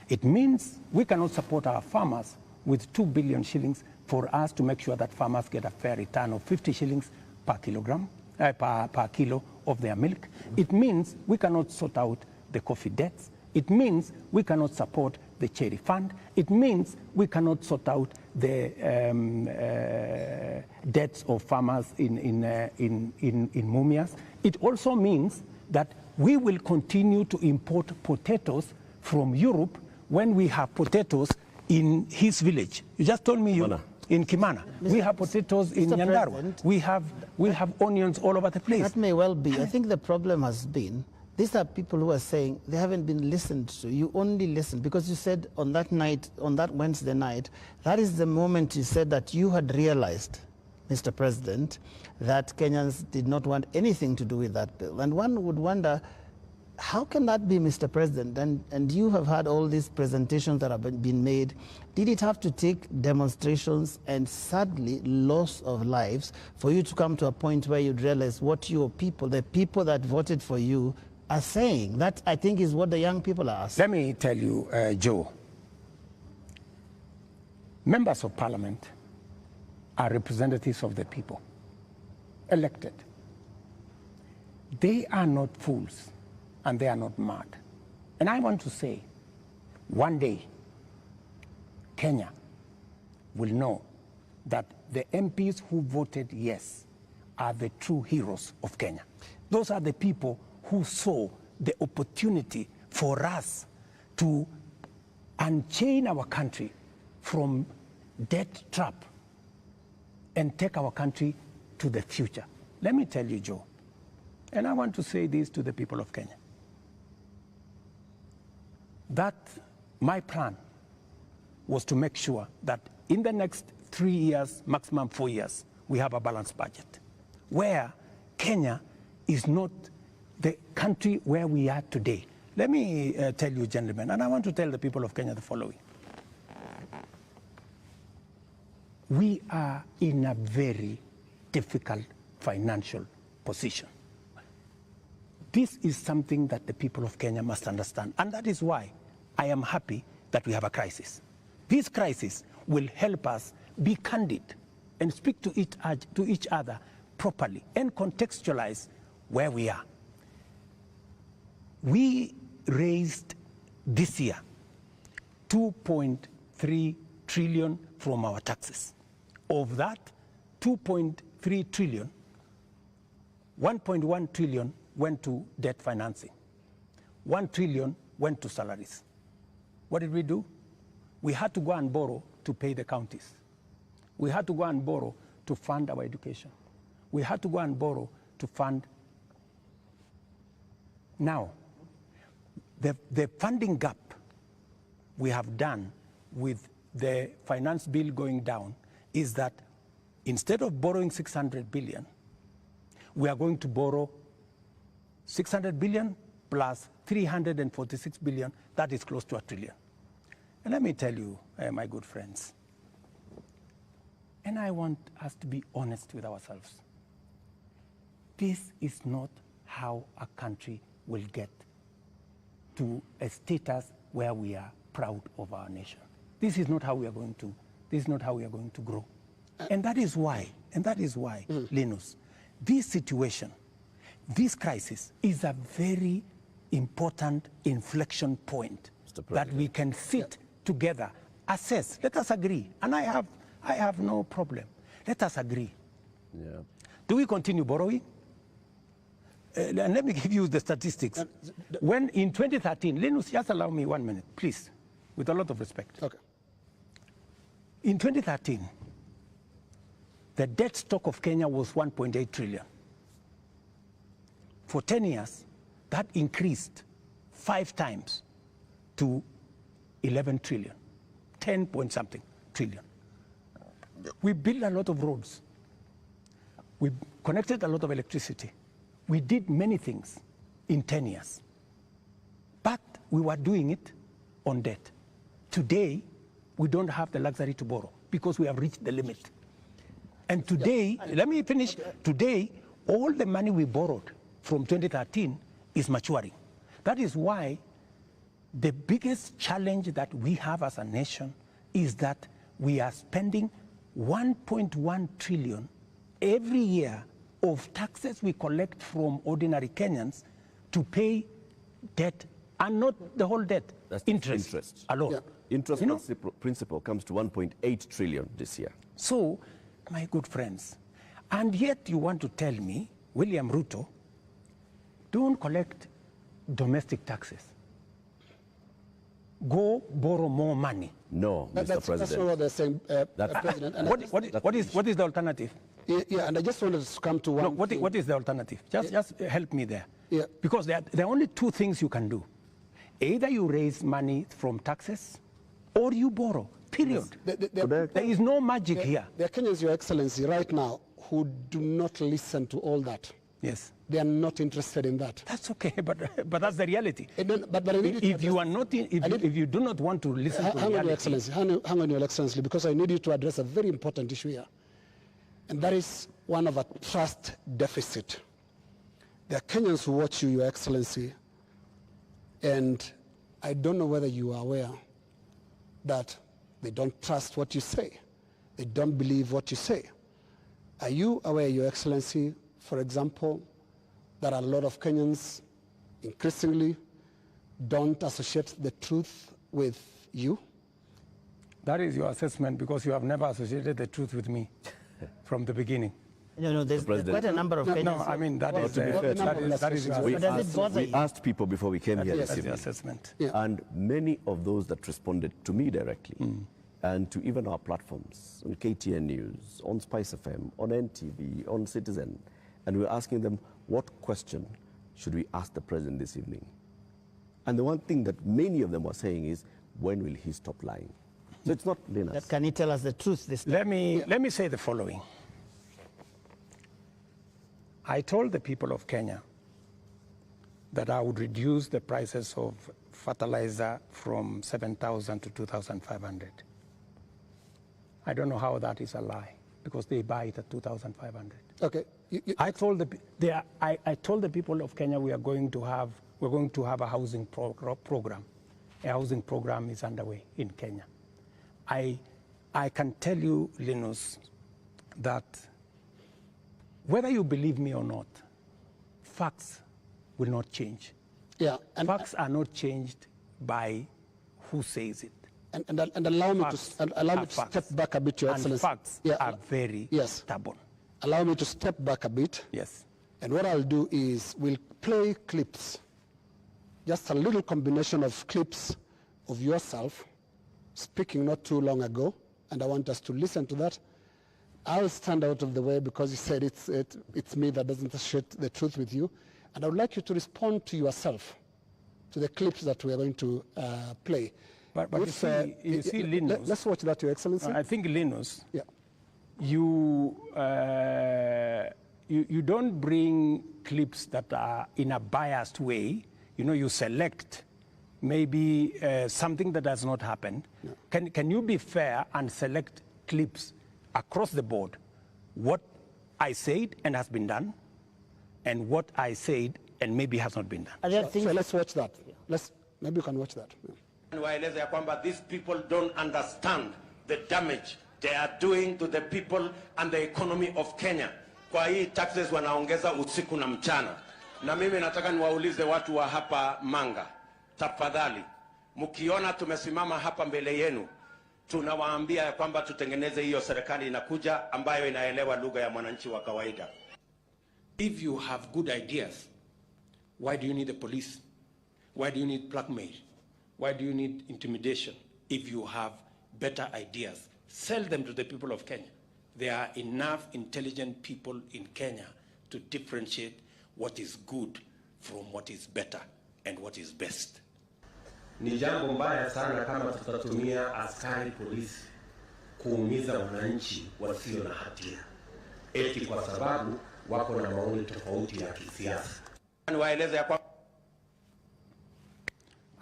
It means we cannot support our farmers with 2 billion shillings for us to make sure that farmers get a fair return of 50 shillings per kilogram, per kilo of their milk. It means we cannot sort out the coffee debts. It means we cannot support the cherry fund. It means we cannot sort out the debts of farmers in Mumias. It also means that we will continue to import potatoes from Europe when we have potatoes in his village. You just told me in Kimana. We have potatoes in Nyandarua. We have onions all over the place. That may well be. I think the problem has been, these are people who are saying they haven't been listened to. You only listen because you said on that night, on that Wednesday night, that is the moment you said that you had realized, Mr. President, that Kenyans did not want anything to do with that bill. And one would wonder, how can that be, Mr. President? And you have had all these presentations that have been made. Did it have to take demonstrations and sadly loss of lives for you to come to a point where you'd realize what your people, the people that voted for you, are saying? That, I think, is what the young people are asking. Let me tell you, Joe, members of parliament are representatives of the people, elected. They are not fools and they are not mad. And I want to say, one day, Kenya will know that the MPs who voted yes are the true heroes of Kenya. Those are the people who saw the opportunity for us to unchain our country from debt trap and take our country to the future. Let me tell you, Joe, and I want to say this to the people of Kenya, that my plan was to make sure that in the next 3 years, maximum 4 years, we have a balanced budget, where Kenya is not the country where we are today. Let me tell you, gentlemen, and I want to tell the people of Kenya the following. We are in a very difficult financial position. This is something that the people of Kenya must understand, and that is why I am happy that we have a crisis. This crisis will help us be candid and speak to each other properly and contextualize where we are. We raised this year 2.3 trillion from our taxes. Of that 2.3 trillion, 1.1 trillion went to debt financing. 1 trillion went to salaries. What did we do? We had to go and borrow to pay the counties. We had to go and borrow to fund our education. We had to go and borrow to fund. Now, the funding gap we have done with the finance bill going down is that instead of borrowing 600 billion, we are going to borrow 600 billion plus 346 billion. That is close to 1 trillion. And let me tell you, my good friends, and I want us to be honest with ourselves. This is not how a country will get to a status where we are proud of our nation. This is not how we are going to. This is not how we are going to grow. And that is why, Linus, this situation, this crisis is a very important inflection point that we can sit together, assess. Let us agree. And I have no problem. Let us agree. Yeah. Do we continue borrowing? And let me give you the statistics. When in 2013, Linus, just allow me 1 minute, please, with a lot of respect. Okay. In 2013, the debt stock of Kenya was 1.8 trillion. For 10 years, that increased 5 times to 11 trillion, 10 point something trillion. We built a lot of roads. We connected a lot of electricity. We did many things in 10 years. But we were doing it on debt. Today, we don't have the luxury to borrow because we have reached the limit. And today, let me finish. Today, all the money we borrowed from 2013 is maturing. That is why the biggest challenge that we have as a nation is that we are spending 1.1 trillion every year of taxes we collect from ordinary Kenyans to pay debt, and not the whole debt. That's interest alone. Yeah. Interest principal comes to 1.8 trillion this year. So, my good friends, and yet you want to tell me, William Ruto, don't collect domestic taxes. Go borrow more money. No, Mr. President. That's not what they're saying, President. And What is the alternative? Yeah, and I just wanted to come to one. No, what is the alternative? Just help me there. Yeah. Because there are only two things you can do. Either you raise money from taxes or you borrow, period. There is no magic here. There are Kenyans, Your Excellency, right now who do not listen to all that. Yes. They are not interested in that. That's okay, but that's the reality. But I need if you are not, if you do not want to listen to reality, Your Excellency, hang on, Your Excellency, because I need you to address a very important issue here, and that is one of a trust deficit. There are Kenyans who watch you, Your Excellency, and I don't know whether you are aware that they don't trust what you say. They don't believe what you say. Are you aware, Your Excellency, for example, that a lot of Kenyans increasingly don't associate the truth with you? That is your assessment, because you have never associated the truth with me from the beginning. No, there's quite a number of Kenyans. No, I mean, that is your We asked people before we came here this evening. assessment. Yeah. And many of those that responded to me directly, and to even our platforms, on KTN News, on Spice FM, on NTV, on Citizen, and we were asking them, what question should we ask the president this evening? And the one thing that many of them were saying is, when will he stop lying? So it's not Linus. Can he tell us the truth this time? Let me say the following. I told the people of Kenya that I would reduce the prices of fertilizer from 7,000 to 2,500. I don't know how that is a lie, because they buy it at 2,500. Okay. I told the people of Kenya we're going to have a housing program. A housing program is underway in Kenya. I can tell you, Linus, that whether you believe me or not, facts will not change. Yeah. Facts are not changed by who says it. And allow me to step back a bit, Your Excellency. And facts are very stubborn. Allow me to step back a bit. Yes. And what I'll do is we'll play clips, just a little combination of clips of yourself speaking not too long ago, and I want us to listen to that. I'll stand out of the way because you said it's me that doesn't associate the truth with you, and I would like you to respond to yourself, to the clips that we are going to play. But you see, Linus. Let's watch that, Your Excellency. I think, Linus, yeah. You don't bring clips that are in a biased way. You know, you select maybe something that has not happened. Yeah. Can you be fair and select clips across the board? What I said and has been done, and what I said and maybe has not been done. So let's watch that. Maybe you can watch that. Yeah. Waeleze ya kwamba these people don't understand the damage they are doing to the people and the economy of Kenya. Kwa hii taxes wanaongeza usiku na mchana. Na mimi nataka niwaulize watu wa hapa Manga, tafadhali, mkiona tumesimama hapa mbele yenu, tunawaambia ya kwamba tutengeneze hiyo serikali inakuja ambayo inaelewa lugha ya mwananchi wa kawaida. If you have good ideas, why do you need the police? Why do you need blackmail? Why do you need intimidation if you have better ideas Sell them to the people of Kenya. There are enough intelligent people in Kenya to differentiate what is good from what is better and what is best. Ni jambo mbaya sana kama tutatumia askari polisi kuumiza wananchi wasio na hatia eti kwa sababu wako na maoni tofauti ya kisiasa.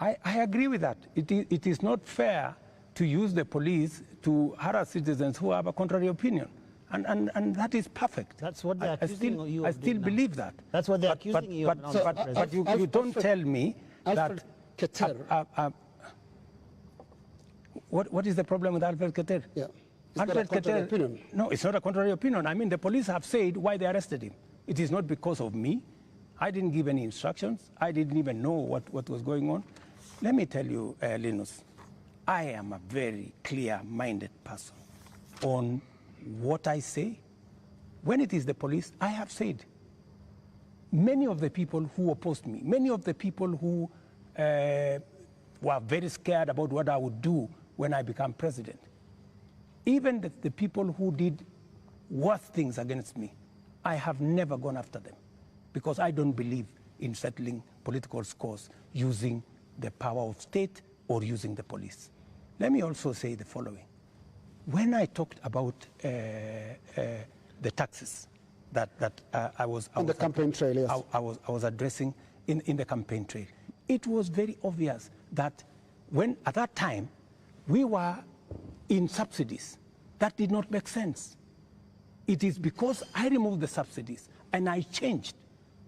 I agree with that. It is not fair to use the police to harass citizens who have a contrary opinion. And that is perfect. That's what they're accusing you of. I still believe that. That's what they're accusing you of. But you don't tell me that... What is the problem with Alfred Keter? Yeah. Alfred Keter, no, it's not a contrary opinion. I mean, the police have said why they arrested him. It is not because of me. I didn't give any instructions. I didn't even know what was going on. Let me tell you, Linus, I am a very clear-minded person on what I say. When it is the police, I have said, many of the people who opposed me, many of the people who were very scared about what I would do when I become president, even the people who did worse things against me, I have never gone after them because I don't believe in settling political scores using the power of state or using the police. Let me also say the following. When I talked about the taxes that I was the campaign trail, yes. I was addressing in the campaign trail, it was very obvious that when at that time we were in subsidies, that did not make sense. It is because I removed the subsidies and I changed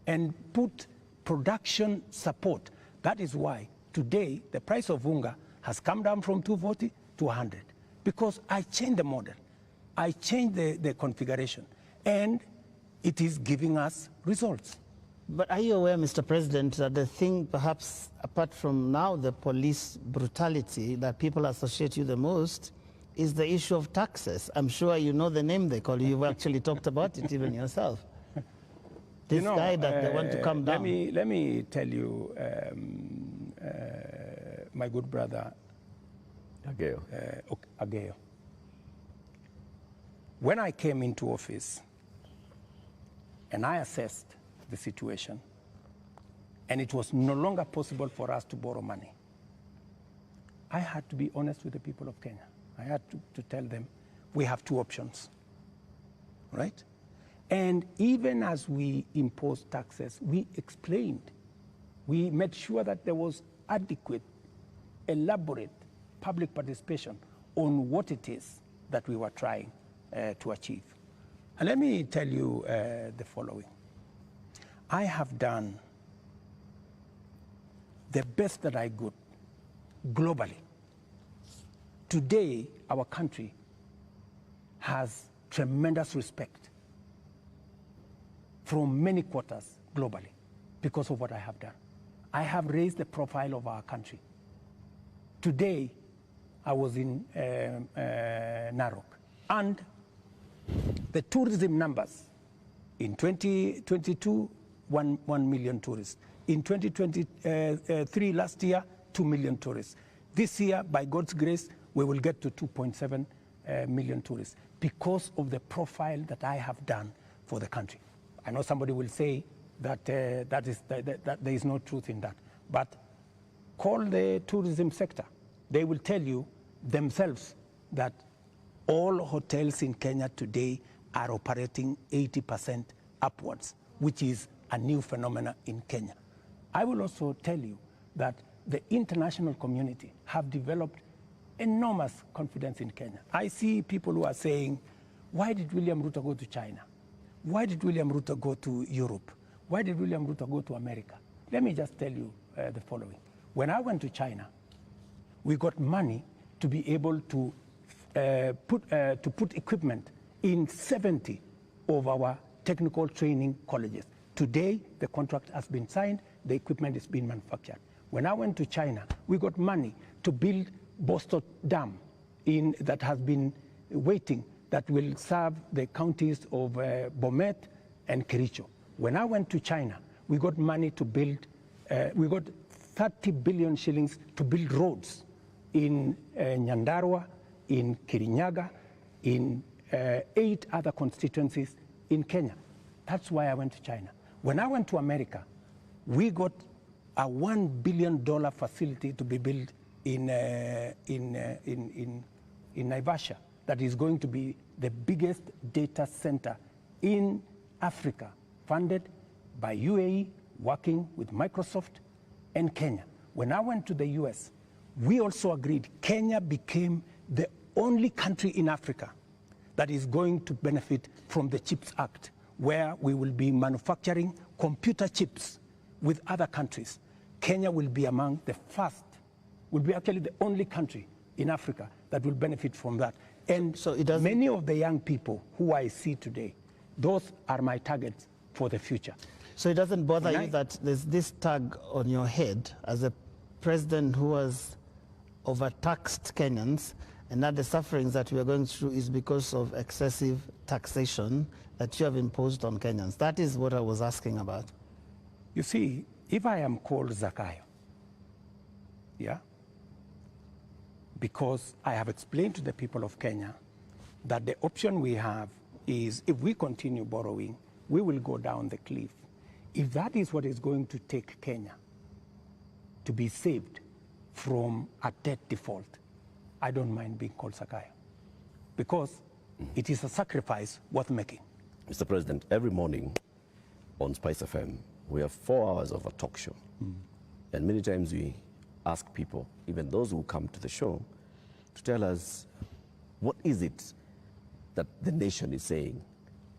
and put production support. That is why today the price of unga has come down from 240 to 100, because I changed the model. I changed the configuration, and it is giving us results. But are you aware, Mr. President, that the thing, perhaps apart from now the police brutality that people associate you the most, is the issue of taxes? I'm sure you know the name they call you. You've actually talked about it even yourself. This guy that they want to come down. Let me tell you, my good brother, Ageo. When I came into office and I assessed the situation, and it was no longer possible for us to borrow money, I had to be honest with the people of Kenya. I had to tell them we have two options, right? And even as we imposed taxes, we explained, we made sure that there was adequate, elaborate public participation on what it is that we were trying to achieve. And let me tell you the following. I have done the best that I could globally. Today, our country has tremendous respect from many quarters globally because of what I have done. I have raised the profile of our country. Today, I was in Narok, and the tourism numbers in 2022, 1 million tourists. In 2023, last year, 2 million tourists. This year, by God's grace, we will get to 2.7 million tourists because of the profile that I have done for the country. I know somebody will say that, that there is no truth in that, but call the tourism sector. They will tell you themselves that all hotels in Kenya today are operating 80% upwards, which is a new phenomenon in Kenya. I will also tell you that the international community have developed enormous confidence in Kenya. I see people who are saying, why did William Ruto go to China? Why did William Ruto go to Europe? Why did William Ruto go to America? Let me just tell you the following. When I went to China, we got money to be able to put equipment in 70 of our technical training colleges. Today, the contract has been signed, the equipment is being manufactured. When I went to China, we got money to build Bosto Dam that has been waiting, that will serve the counties of Bomet and Kericho. When I went to China, we got money to build, we got 30 billion shillings to build roads in Nyandarua, in Kirinyaga, in 8 other constituencies in Kenya. That's why I went to China. When I went to America, we got a $1 billion facility to be built in Naivasha that is going to be the biggest data center in Africa, funded by UAE, working with Microsoft and Kenya. When I went to the US, we also agreed Kenya became the only country in Africa that is going to benefit from the CHIPS Act, where we will be manufacturing computer chips with other countries. Kenya will be among the first, will be actually the only country in Africa that will benefit from that. And so many of the young people who I see today, those are my targets for the future. So it doesn't bother you that there's this tag on your head as a president who has overtaxed Kenyans, and that the sufferings that we are going through is because of excessive taxation that you have imposed on Kenyans? That is what I was asking about. You see, if I am called Zakayo, yeah, because I have explained to the people of Kenya that the option we have is if we continue borrowing, we will go down the cliff. If that is what is going to take Kenya to be saved from a debt default, I don't mind being called Zakayo, because it is a sacrifice worth making. Mr. President, every morning on Spice FM, we have 4 hours of a talk show. And many times we ask people, even those who come to the show, to tell us what is it that the nation is saying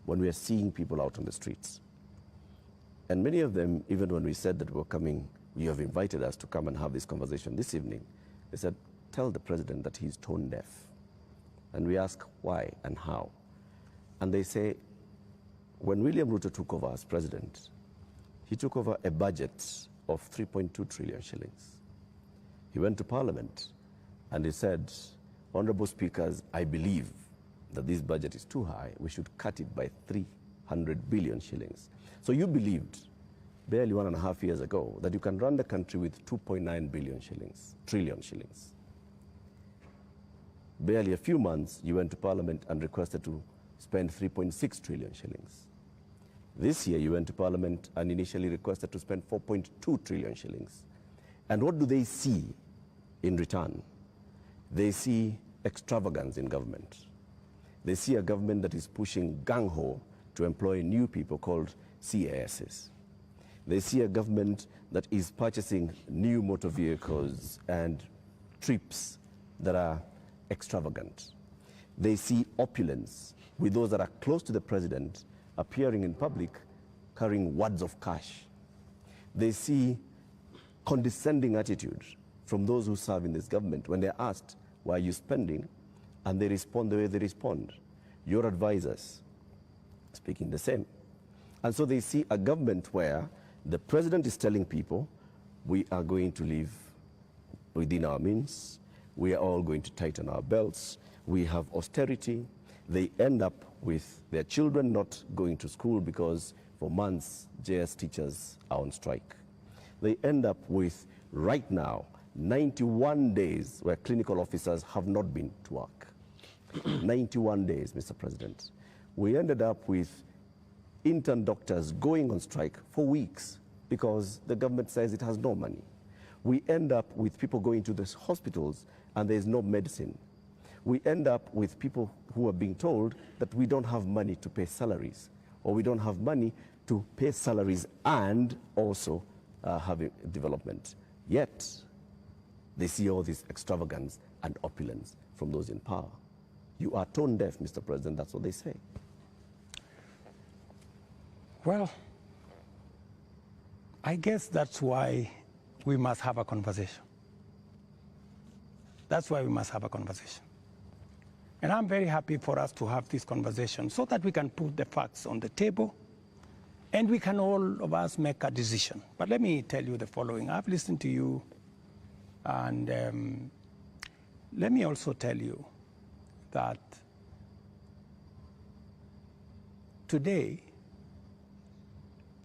when we are seeing people out on the streets. And many of them, even when we said that we were coming, you have invited us to come and have this conversation this evening, they said, tell the president that he's tone deaf. And we ask why and how. And they say, when William Ruto took over as president, he took over a budget of 3.2 trillion shillings. He went to Parliament and he said, Honorable Speakers, I believe that this budget is too high. We should cut it by 300 billion shillings. So you believed barely 1.5 years ago that you can run the country with 2.9 trillion shillings. Barely a few months, you went to Parliament and requested to spend 3.6 trillion shillings. This year, you went to Parliament and initially requested to spend 4.2 trillion shillings. And what do they see in return? They see extravagance in government. They see a government that is pushing gung-ho to employ new people called CASs. They see a government that is purchasing new motor vehicles and trips that are extravagant. They see opulence with those that are close to the president appearing in public carrying wads of cash. They see condescending attitude from those who serve in this government when they're asked, why are you spending? And they respond the way they respond. Your advisors speaking the same. And so they see a government where the president is telling people, we are going to live within our means. We are all going to tighten our belts. We have austerity. They end up with their children not going to school because for months, JS teachers are on strike. They end up with, right now, 91 days where clinical officers have not been to work. 91 days, Mr. President. We ended up with intern doctors going on strike for weeks because the government says it has no money. We end up with people going to the hospitals and there's no medicine. We end up with people who are being told that we don't have money to pay salaries, or we don't have money to pay salaries and also have development. Yet, they see all this extravagance and opulence from those in power. You are tone deaf, Mr. President, that's what they say. Well, I guess that's why we must have a conversation. That's why we must have a conversation. And I'm very happy for us to have this conversation so that we can put the facts on the table and we can all of us make a decision. But let me tell you the following. I've listened to you, and let me also tell you that today,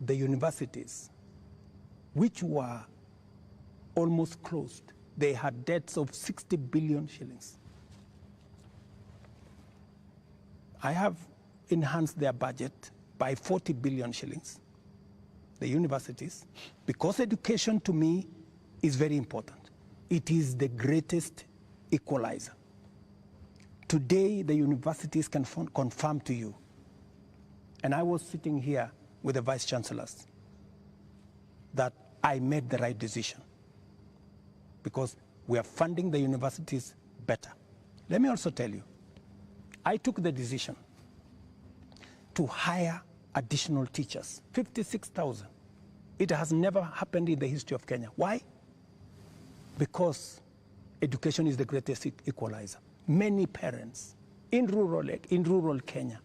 the universities, which were almost closed, they had debts of 60 billion shillings. I have enhanced their budget by 40 billion shillings, the universities, because education to me is very important. It is the greatest equalizer. Today, the universities can confirm to you, and I was sitting here with the vice chancellors, that I made the right decision because we are funding the universities better. Let me also tell you, I took the decision to hire additional teachers, 56,000. It has never happened in the history of Kenya. Why? Because education is the greatest equalizer. Many parents in rural Kenya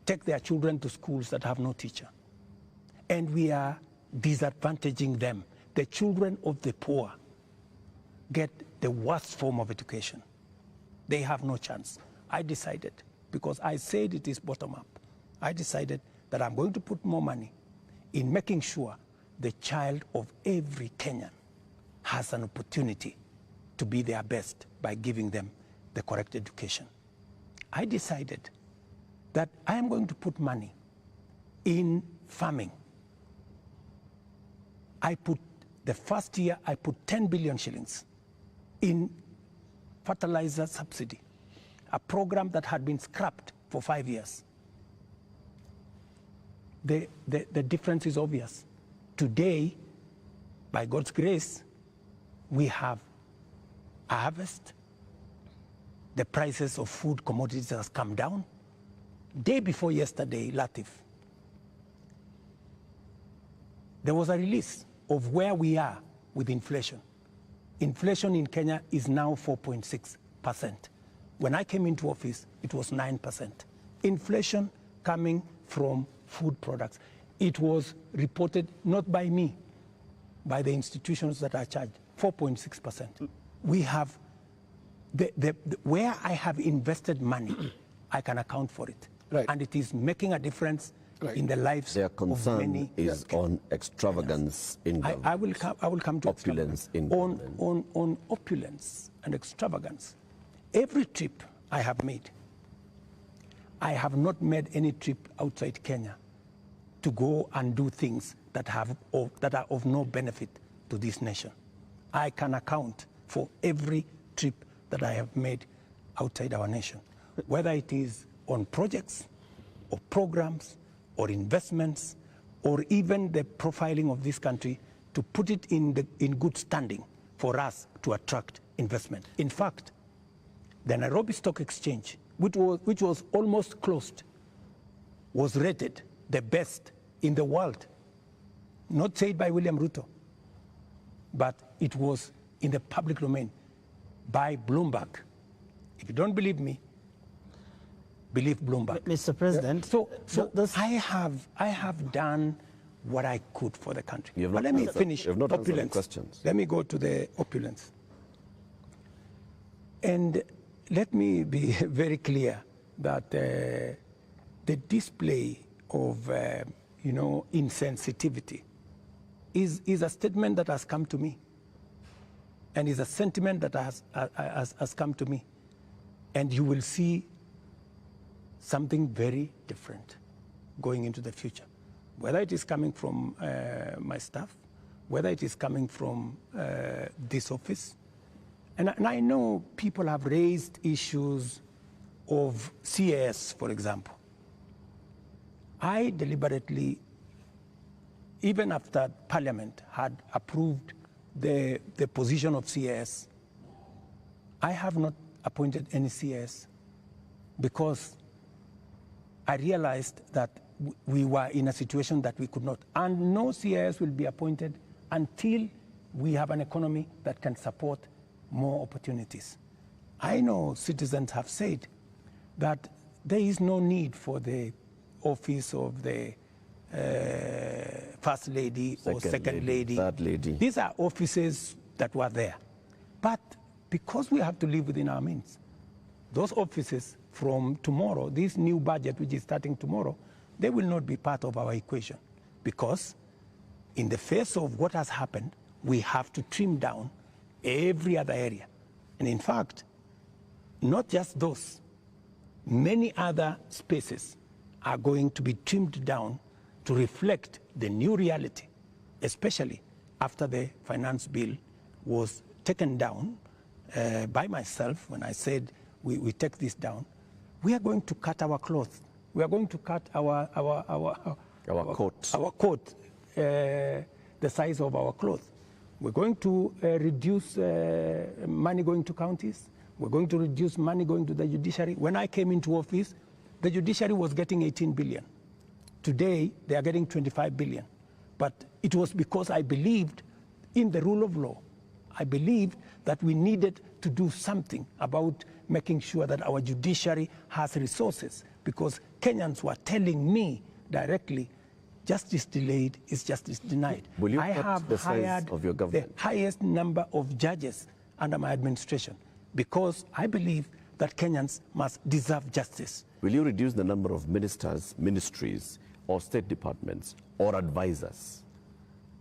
take their children to schools that have no teacher. And we are disadvantaging them. The children of the poor get the worst form of education. They have no chance. I decided, because I said it is bottom up, I decided that I'm going to put more money in making sure the child of every Kenyan has an opportunity to be their best by giving them the correct education. I decided that I am going to put money in farming. The first year, I put 10 billion shillings in fertilizer subsidy, a program that had been scrapped for 5 years. The difference is obvious. Today, by God's grace, we have a harvest. The prices of food commodities has come down. Day before yesterday, Latif, there was a release of where we are with inflation. Inflation in Kenya is now 4.6%. When I came into office, it was 9%. Inflation coming from food products. It was reported not by me, by the institutions that are charged, 4.6%. We have, where I have invested money, I can account for it. Right. And it is making a difference in the lives Their of concern many. is on extravagance in government. I will come to opulence in government. on opulence and extravagance. Every trip I have made, I have not made any trip outside Kenya to go and do things that are of no benefit to this nation. I can account for every trip that I have made outside our nation, whether it is on projects or programs or investments, or even the profiling of this country to put it in good standing for us to attract investment. In fact, the Nairobi Stock Exchange, which was almost closed, was rated the best in the world. Not said by William Ruto, but it was in the public domain by Bloomberg. If you don't believe me, believe Bloomberg. Mr. President, So I have done what I could for the country. You have But not let me answered- finish you have not answered the opulence. questions. Let me go to the opulence. And let me be very clear that the display of insensitivity is a statement that has come to me, and is a sentiment that has come to me. And you will see something very different going into the future. Whether it is coming from my staff, whether it is coming from this office. And I know people have raised issues of CAS, for example. I deliberately, even after Parliament had approved the position of CAS, I have not appointed any CAS because I realized that we were in a situation that we could not. And no CAS will be appointed until we have an economy that can support more opportunities. I know citizens have said that there is no need for the office of the First Lady or Second Lady. Third Lady. These are offices that were there. But because we have to live within our means, those offices from tomorrow, this new budget which is starting tomorrow, they will not be part of our equation, because in the face of what has happened, we have to trim down every other area. And in fact, not just those, Many other spaces are going to be trimmed down to reflect the new reality, especially after the finance bill was taken down by myself when I said we take this down. We are going to cut our cloth. We are going to cut our coat, the size of our cloth. We're going to reduce money going to counties. We're going to reduce money going to the judiciary. When I came into office, the judiciary was getting 18 billion. Today, they are getting 25 billion. But it was because I believed in the rule of law. I believed that we needed to do something about making sure that our judiciary has resources, because Kenyans were telling me directly, justice delayed is justice denied. Will you I have the size hired of your government? the highest number of judges under my administration, because I believe that Kenyans must deserve justice. Will you reduce the number of ministers, ministries, or state departments, or advisors?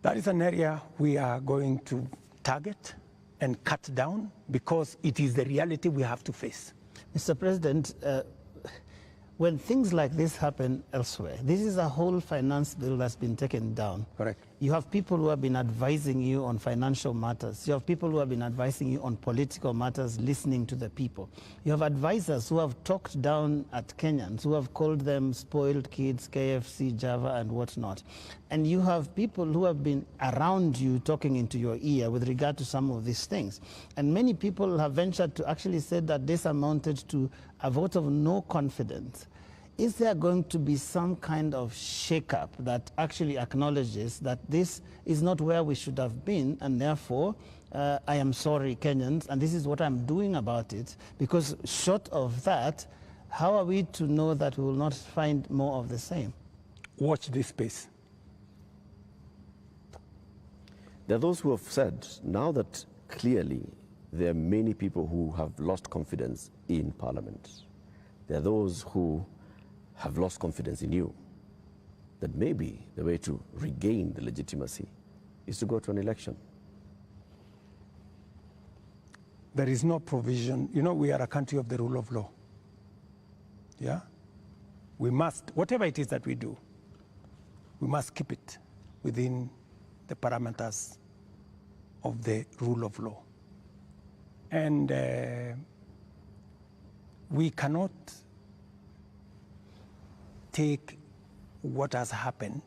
That is an area we are going to target and cut down, because it is the reality we have to face. Mr. President, when things like this happen elsewhere, this is a whole finance bill that's been taken down. Correct. You have people who have been advising you on financial matters. You have people who have been advising you on political matters, listening to the people. You have advisors who have talked down at Kenyans, who have called them spoiled kids, KFC, Java, and whatnot. And you have people who have been around you talking into your ear with regard to some of these things. And many people have ventured to actually say that this amounted to a vote of no confidence. Is there going to be some kind of shakeup that actually acknowledges that this is not where we should have been, and therefore, I am sorry, Kenyans, and this is what I'm doing about it? Because short of that, how are we to know that we will not find more of the same? Watch this space. There are those who have said, now that clearly there are many people who have lost confidence in Parliament, there are those who have lost confidence in you, that maybe the way to regain the legitimacy is to go to an election. There is no provision. You know, we are a country of the rule of law. Yeah? We must, whatever it is that we do, we must keep it within the parameters of the rule of law. And we cannot take what has happened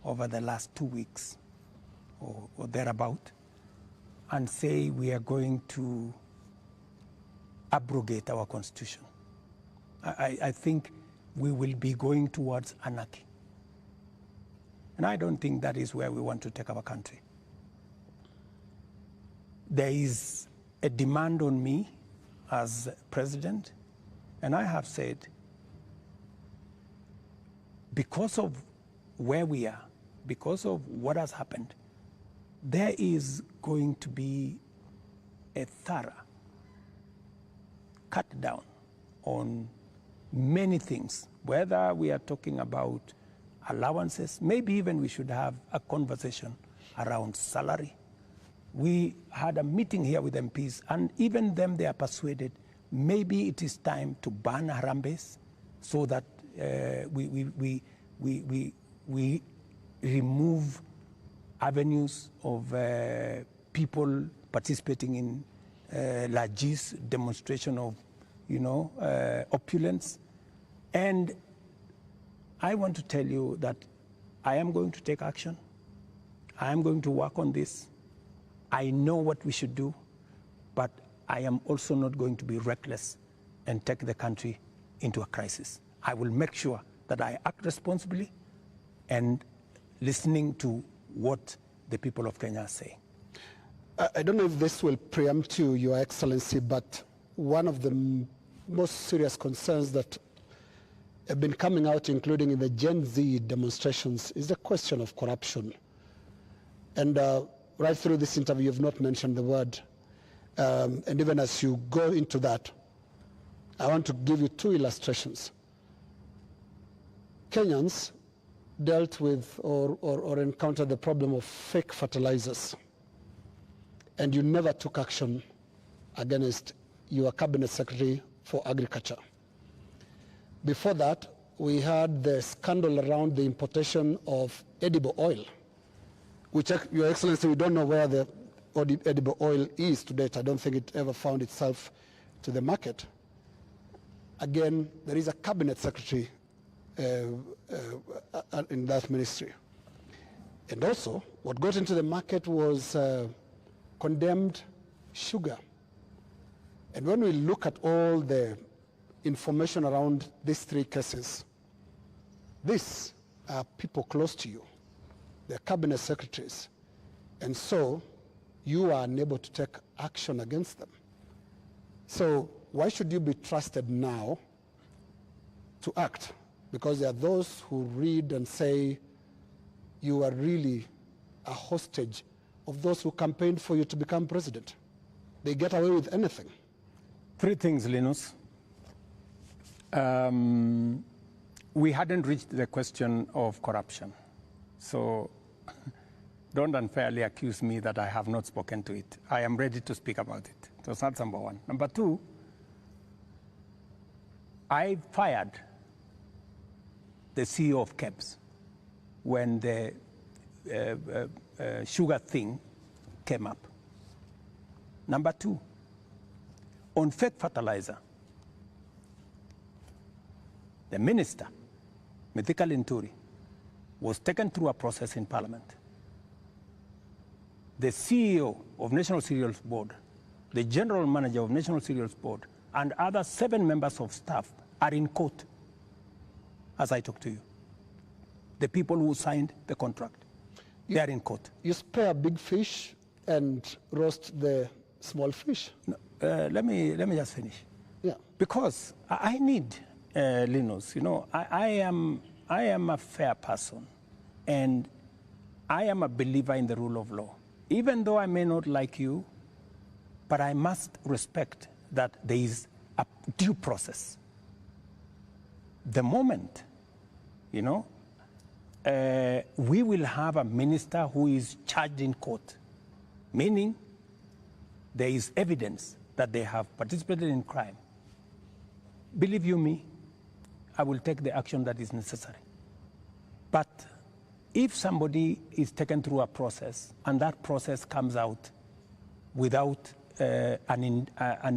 over the last 2 weeks or thereabout and say we are going to abrogate our constitution. I think we will be going towards anarchy. And I don't think that is where we want to take our country. There is a demand on me as president, and I have said, because of where we are, because of what has happened, there is going to be a thorough cut down on many things, whether we are talking about allowances, maybe even we should have a conversation around salary. We had a meeting here with MPs, and even them, they are persuaded maybe it is time to ban Harambes so that we remove avenues of people participating in largesse, demonstration of, opulence. And I want to tell you that I am going to take action. I am going to work on this. I know what we should do, but I am also not going to be reckless and take the country into a crisis. I will make sure that I act responsibly and listening to what the people of Kenya say. I don't know if this will preempt you, Your Excellency, but one of the most serious concerns that have been coming out, including in the Gen Z demonstrations, is the question of corruption. And right through this interview, you've not mentioned the word. And even as you go into that, I want to give you two illustrations. Kenyans dealt with or encountered the problem of fake fertilizers, and you never took action against your cabinet secretary for agriculture. Before that, we had the scandal around the importation of edible oil, which, Your Excellency, we don't know where the edible oil is to date. I don't think it ever found itself to the market. Again, there is a cabinet secretary in that ministry. And also, what got into the market was condemned sugar. And when we look at all the information around these three cases, these are people close to you. They're cabinet secretaries. And so you are unable to take action against them. So why should you be trusted now to act? Because there are those who read and say you are really a hostage of those who campaigned for you to become president. They get away with anything. Three things, Linus. We hadn't reached the question of corruption. So don't unfairly accuse me that I have not spoken to it. I am ready to speak about it. So that's number one. Number two, I fired the CEO of KEBS when the sugar thing came up. Number two, on fake fertilizer, the minister, Mithika Linturi, was taken through a process in Parliament. The CEO of National Cereals Board, the General Manager of National Cereals Board, and other 7 members of staff are in court as I talk to you. The people who signed the contract, they are in court. You spare big fish and roast the small fish. No, let me just finish. Yeah. Because I need, Linus, you know, I am a fair person, and I am a believer in the rule of law. Even though I may not like you, but I must respect that there is a due process. The moment, you know, we will have a minister who is charged in court, meaning there is evidence that they have participated in crime. Believe you me, I will take the action that is necessary. But if somebody is taken through a process and that process comes out without an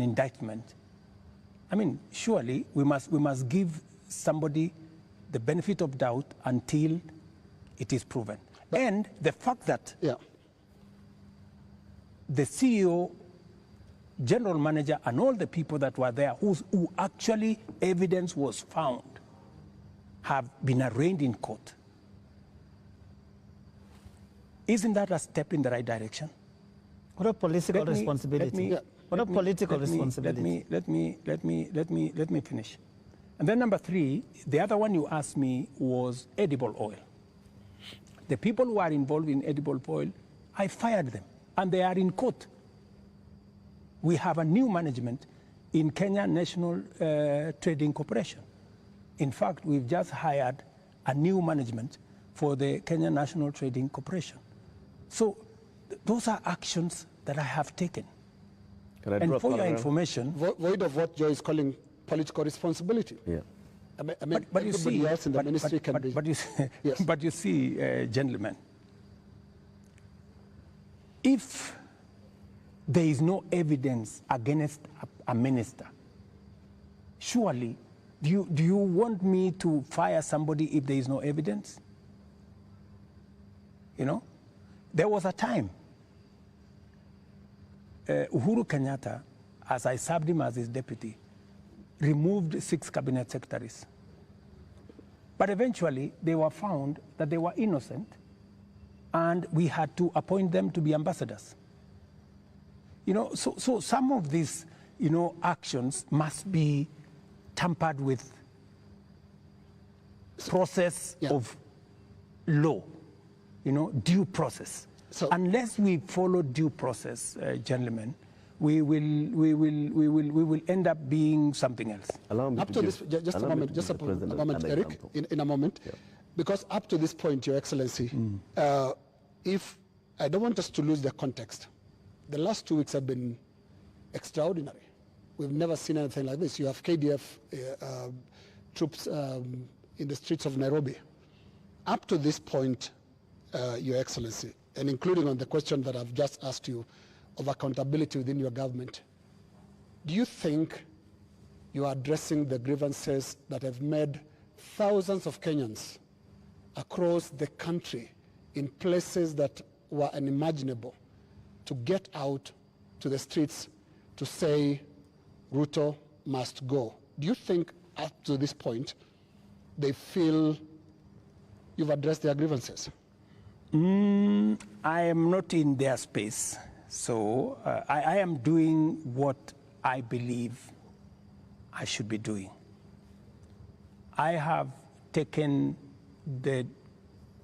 indictment, I mean, surely we must give somebody the benefit of doubt until it is proven. But, and the fact that the CEO, general manager, and all the people that were there who actually evidence was found have been arraigned in court. Isn't that a step in the right direction? What a political responsibility. What a political responsibility. Let me finish. And then number 3, the other one you asked me was edible oil. The people who are involved in edible oil, I fired them, and they are in court. We have a new management in Kenya National Trading Corporation. In fact, we've just hired a new management for the Kenya National Trading Corporation. So those are actions that I have taken. And for your information... Void of what Joe is calling political responsibility. Yeah. I mean, but you see, else in the ministry can be... But you see, yes. But you see, gentlemen, if there is no evidence against a minister, surely, do you want me to fire somebody if there is no evidence? You know, there was a time, Uhuru Kenyatta, as I served him as his deputy, removed 6 cabinet secretaries. But eventually, they were found that they were innocent, and we had to appoint them to be ambassadors. You know, so some of these, you know, actions must be tampered with process of law, you know, due process. So unless we follow due process, gentlemen, we will end up being something else. Allow me up to this, just a moment, Eric, in a moment, because up to this point, Your Excellency, if I don't want us to lose the context, the last 2 weeks have been extraordinary. We've never seen anything like this. You have KDF troops in the streets of Nairobi. Up to this point, Your Excellency, and including on the question that I've just asked you of accountability within your government, do you think you are addressing the grievances that have made thousands of Kenyans across the country in places that were unimaginable to get out to the streets to say Ruto must go? Do you think up to this point they feel you've addressed their grievances? I am not in their space, so I am doing what I believe I should be doing. I have taken the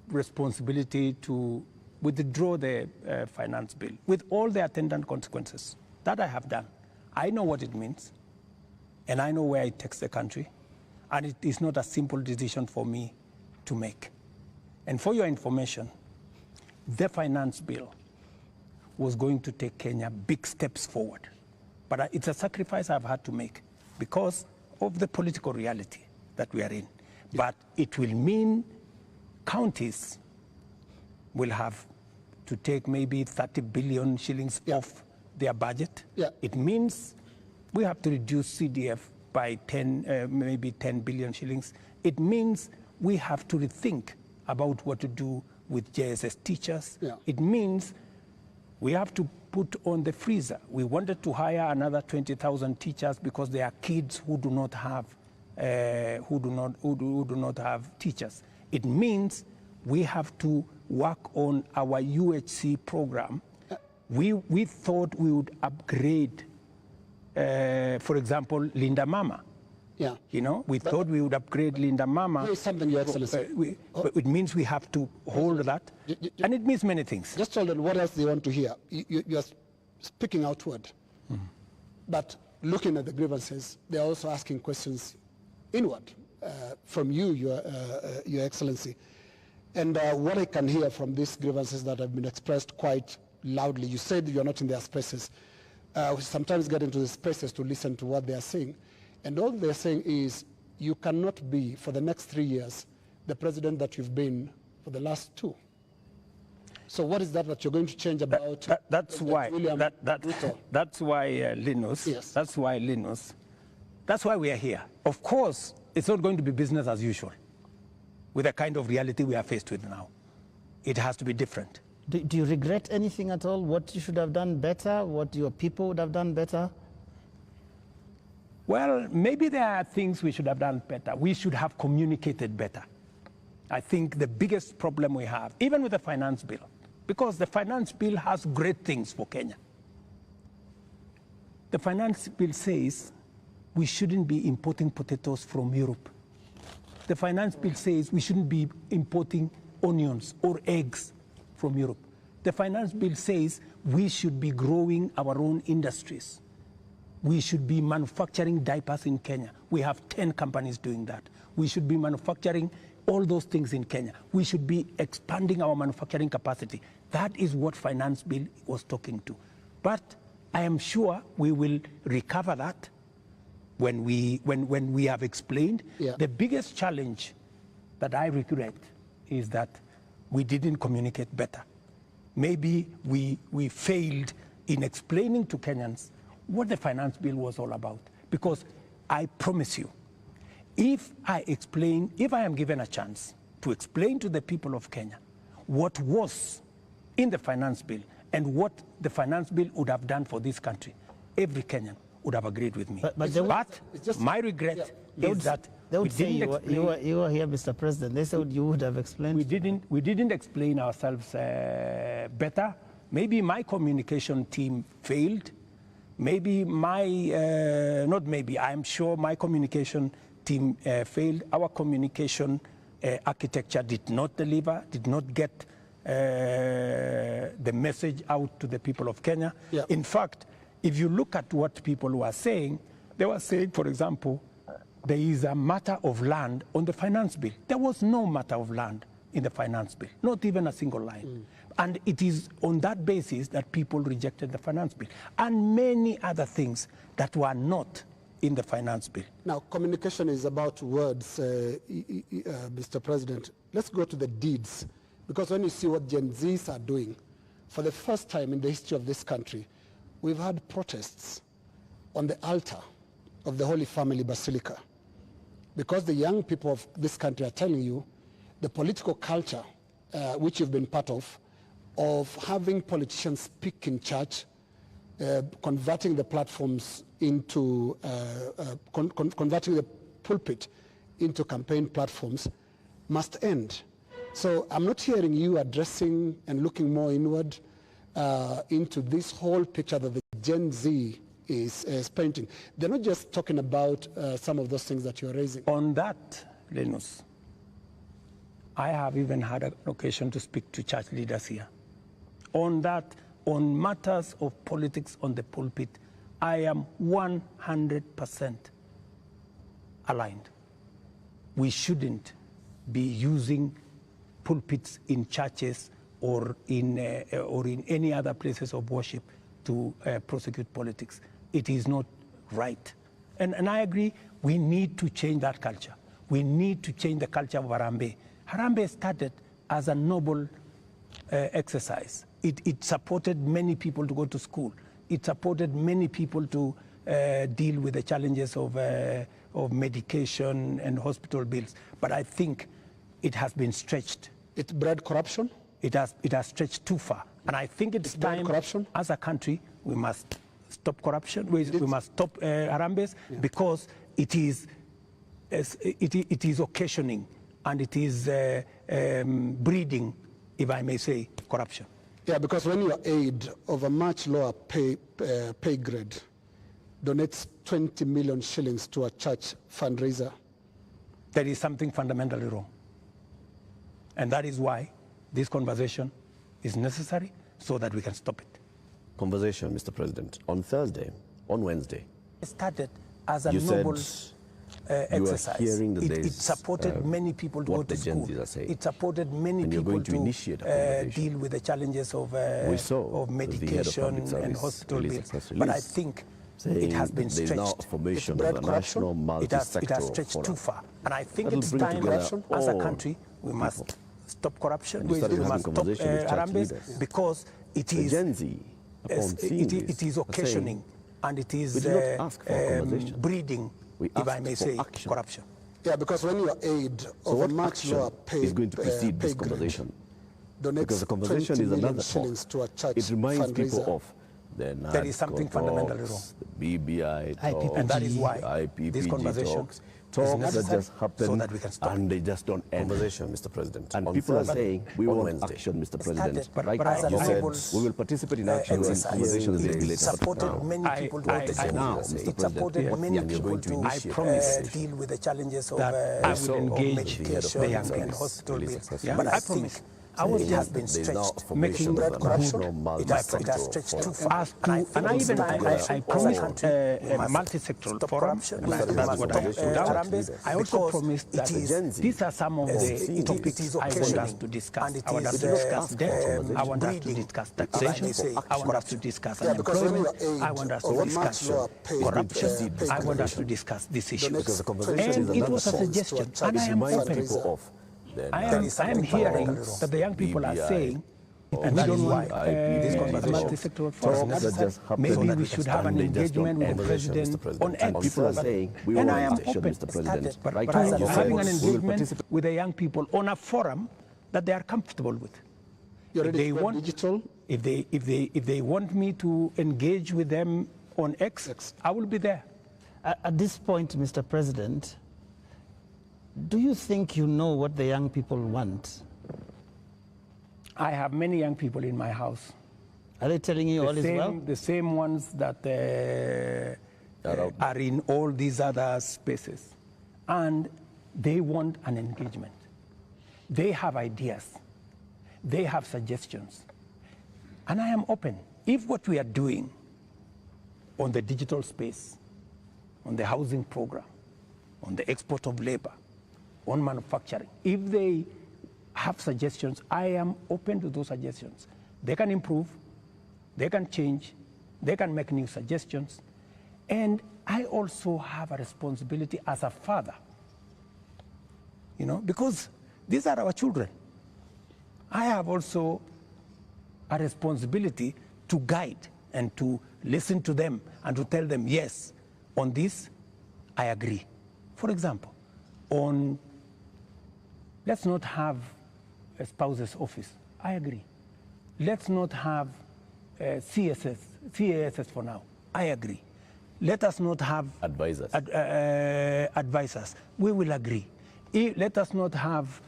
responsibility to withdraw the finance bill with all the attendant consequences. That I have done. I know what it means, and I know where it takes the country, and it is not a simple decision for me to make. And for your information, the finance bill was going to take Kenya big steps forward. But it's a sacrifice I've had to make because of the political reality that we are in. But it will mean counties will have to take maybe 30 billion shillings off their budget. It means we have to reduce CDF by maybe 10 billion shillings. It means we have to rethink about what to do with JSS teachers. It means we have to put on the freezer. We wanted to hire another 20,000 teachers because there are kids who do not have teachers. It means we have to work on our UHC program. We thought we would upgrade, for example, Linda Mama. You know, we thought we would upgrade Linda Mama. Here is something, Your Excellency. It means we have to hold that, and it means many things. Just hold on, what else do you want to hear? You are speaking outward, but looking at the grievances, they are also asking questions inward from you, Your Excellency. And what I can hear from these grievances that have been expressed quite loudly, you said you are not in their spaces. We sometimes get into the spaces to listen to what they are saying. And all they're saying is, you cannot be, for the next 3 years, the president that you've been for the last 2. So what is that you're going to change about? That's why Linus. Yes. That's why Linus. That's why we are here. Of course, it's not going to be business as usual with the kind of reality we are faced with now. It has to be different. Do you regret anything at all? What you should have done better? What your people would have done better? Well, maybe there are things we should have done better. We should have communicated better. I think the biggest problem we have, even with the finance bill, because the finance bill has great things for Kenya. The finance bill says we shouldn't be importing potatoes from Europe. The finance bill says we shouldn't be importing onions or eggs from Europe. The finance bill says we should be growing our own industries. We should be manufacturing diapers in Kenya. We have 10 companies doing that. We should be manufacturing all those things in Kenya. We should be expanding our manufacturing capacity. That is what finance bill was talking to. But I am sure we will recover that when we have explained. The biggest challenge that I regret is that we didn't communicate better. Maybe we failed in explaining to Kenyans what the finance bill was all about. Because I promise you, if I am given a chance to explain to the people of Kenya what was in the finance bill and what the finance bill would have done for this country, every Kenyan would have agreed with me. But my regret is that they would say you were here, Mr. President. They said you would have explained. We didn't explain ourselves better. Maybe my communication team failed. Maybe I'm sure my communication team failed. Our communication architecture did not deliver, did not get the message out to the people of Kenya. In fact, if you look at what people were saying, they were saying, for example, there is a matter of land on the finance bill. There was no matter of land in the finance bill, not even a single line. And it is on that basis that people rejected the finance bill. And many other things that were not in the finance bill. Now, communication is about words, Mr. President. Let's go to the deeds, because when you see what Gen Zs are doing, for the first time in the history of this country, we've had protests on the altar of the Holy Family Basilica, because the young people of this country are telling you the political culture, which you've been part of having politicians speak in church, converting the platforms into, converting the pulpit into campaign platforms, must end. So I'm not hearing you addressing and looking more inward into this whole picture that the Gen Z is painting. They're not just talking about some of those things that you're raising. On that, Linus, I have even had an occasion to speak to church leaders here. On that, on matters of politics on the pulpit, I am 100% aligned. We shouldn't be using pulpits in churches or in any other places of worship to prosecute politics. It is not right. And I agree, we need to change that culture. We need to change the culture of Harambee. Harambee started as a noble exercise. It supported many people to go to school. It supported many people to deal with the challenges of medication and hospital bills. But I think it has been stretched. It bred corruption? It has stretched too far. And I think it's time, as a country, we must stop corruption. We must stop Harambees, because it is occasioning and it is breeding, if I may say, corruption. Yeah, because when your aide of a much lower pay grade donates 20 million shillings to a church fundraiser, there is something fundamentally wrong. And that is why this conversation is necessary, so that we can stop it. Conversation, Mr. President. On Wednesday, it started as a noble exercise. You are hearing that it supported many people to go to school. It supported many people to deal with the challenges of medication and hospital bills. But I think it has been stretched. Formation of a national multi-sectoral it has stretched too far. And I think it's time, as a country, we must stop corruption. We must stop Harambees, because it is it is occasioning and it is breeding, if I may say, corruption. Yeah, because when your aide of a much lower pay is going to precede this conversation, because the conversation is another talk. It reminds people of there is something fundamentally wrong. The BBI talks, and that is why IPPG this conversation talks that just happen, so that we can stop and they just don't end. Conversation, Mr. President. And people are saying, we want action, Mr. President. Right now, you said, we will participate in action when conversation is regulated. It supported many people to go to school. It supported many people to deal with the challenges of medication and hospital bills. But I promise, it has been stretched, making that corruption. It has stretched too far. And I promised a multi-sectoral forum, and that's what I put out. I also promised that these are some of the topics I want us to discuss. I want us to discuss debt. I want us to discuss taxation. I want us to discuss unemployment. I want us to discuss corruption. I want us to discuss these issues. And it was a suggestion, and I am open. I am hearing that the young people are saying, and we don't want this multi-sectoral forum. Maybe we should have an engagement with the president on X. People are saying, and I am open to having an engagement with the young people on a forum that they are comfortable with. If they want digital, if they want me to engage with them on X, I will be there. At this point, Mr. President, do you think you know what the young people want? I have many young people in my house. Are they telling you all is well? The same ones that are in all these other spaces. And they want an engagement. They have ideas. They have suggestions. And I am open. If what we are doing on the digital space, on the housing program, on the export of labor, on manufacturing, if they have suggestions, I am open to those suggestions. They can improve, they can change, they can make new suggestions, and I also have a responsibility as a father, you know, because these are our children. I have also a responsibility to guide and to listen to them and to tell them, yes, on this, I agree. For example, on let's not have a spouse's office. I agree. Let's not have CASS for now. I agree. Let us not have Advisors. Advisors. We will agree. Let us not have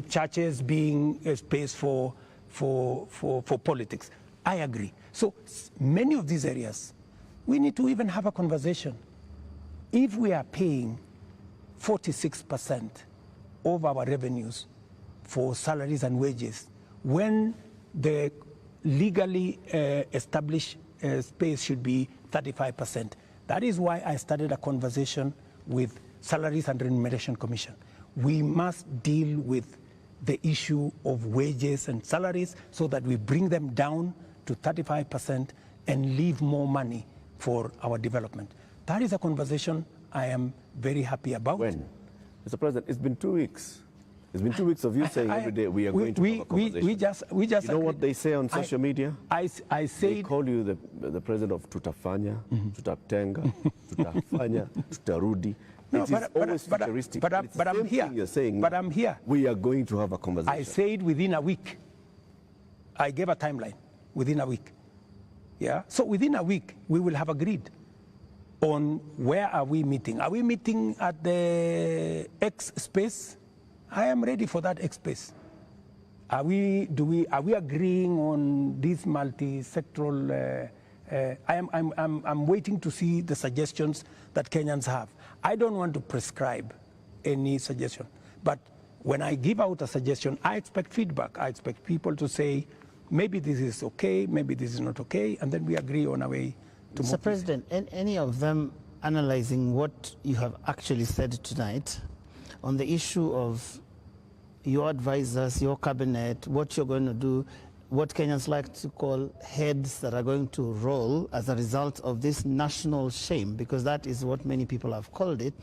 churches being a space for politics. I agree. So many of these areas, we need to even have a conversation. If we are paying 46% of our revenues for salaries and wages, when the legally established space should be 35%. That is why I started a conversation with Salaries and Remuneration Commission. We must deal with the issue of wages and salaries so that we bring them down to 35% and leave more money for our development. That is a conversation I am very happy about. When? Mr. President, it's been 2 weeks. It's been 2 weeks of you saying every day we are going to have a conversation. We just you know what they say on social media? I say they call you the president of tutafanya, tutatenga, tutafanya, tutarudi. No, it is always futuristic. But I'm here. You're saying but I'm here. We are going to have a conversation. I said within a week. I gave a timeline. Within a week. Yeah. So within a week we will have agreed on where are we meeting. Are we meeting at the X space? I am ready for that X space. Are we agreeing on this multi-sectoral? I'm waiting to see the suggestions that Kenyans have. I don't want to prescribe any suggestion, but when I give out a suggestion, I expect feedback. I expect people to say, maybe this is okay, maybe this is not okay, and then we agree on a way to move. Mr. President, any of them analyzing what you have actually said tonight on the issue of your advisors, your cabinet, what you're going to do, what Kenyans like to call heads that are going to roll as a result of this national shame, because that is what many people have called it.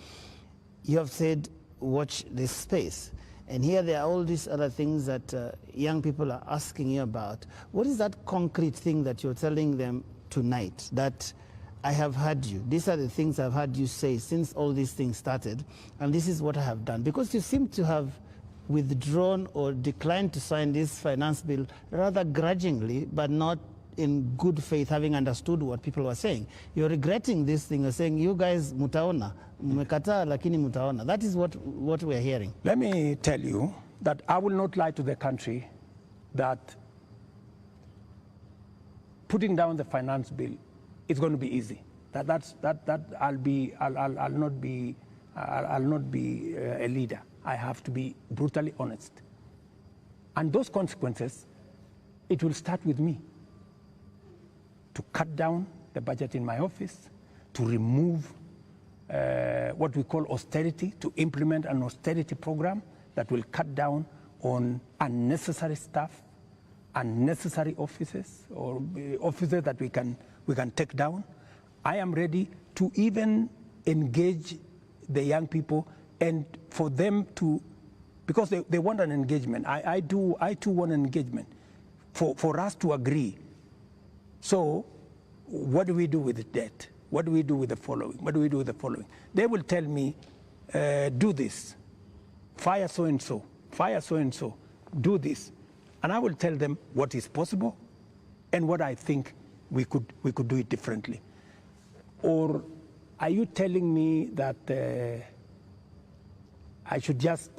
You have said, watch this space. And here there are all these other things that young people are asking you about. What is that concrete thing that you're telling them tonight that I have heard you? These are the things I've heard you say since all these things started, and this is what I have done. Because you seem to have withdrawn or declined to sign this finance bill rather grudgingly, but not in good faith, having understood what people were saying. You're regretting this thing. You're saying, you guys mutaona, mmekataa lakini mutaona. That is what we're hearing. Let me tell you that I will not lie to the country that putting down the finance bill is going to be easy. I'll not be a leader. I have to be brutally honest. And those consequences, it will start with me. To cut down the budget in my office, to remove what we call austerity, to implement an austerity program that will cut down on unnecessary stuff, unnecessary offices, or offices that we can take down. I am ready to even engage the young people and for them to, because they want an engagement. I too want an engagement for us to agree. So what do we do with the debt? What do we do with the following? What do we do with the following? They will tell me, do this, fire so-and-so, fire so-and-so, do this. And I will tell them what is possible and what I think we could do it differently. Or are you telling me that I should just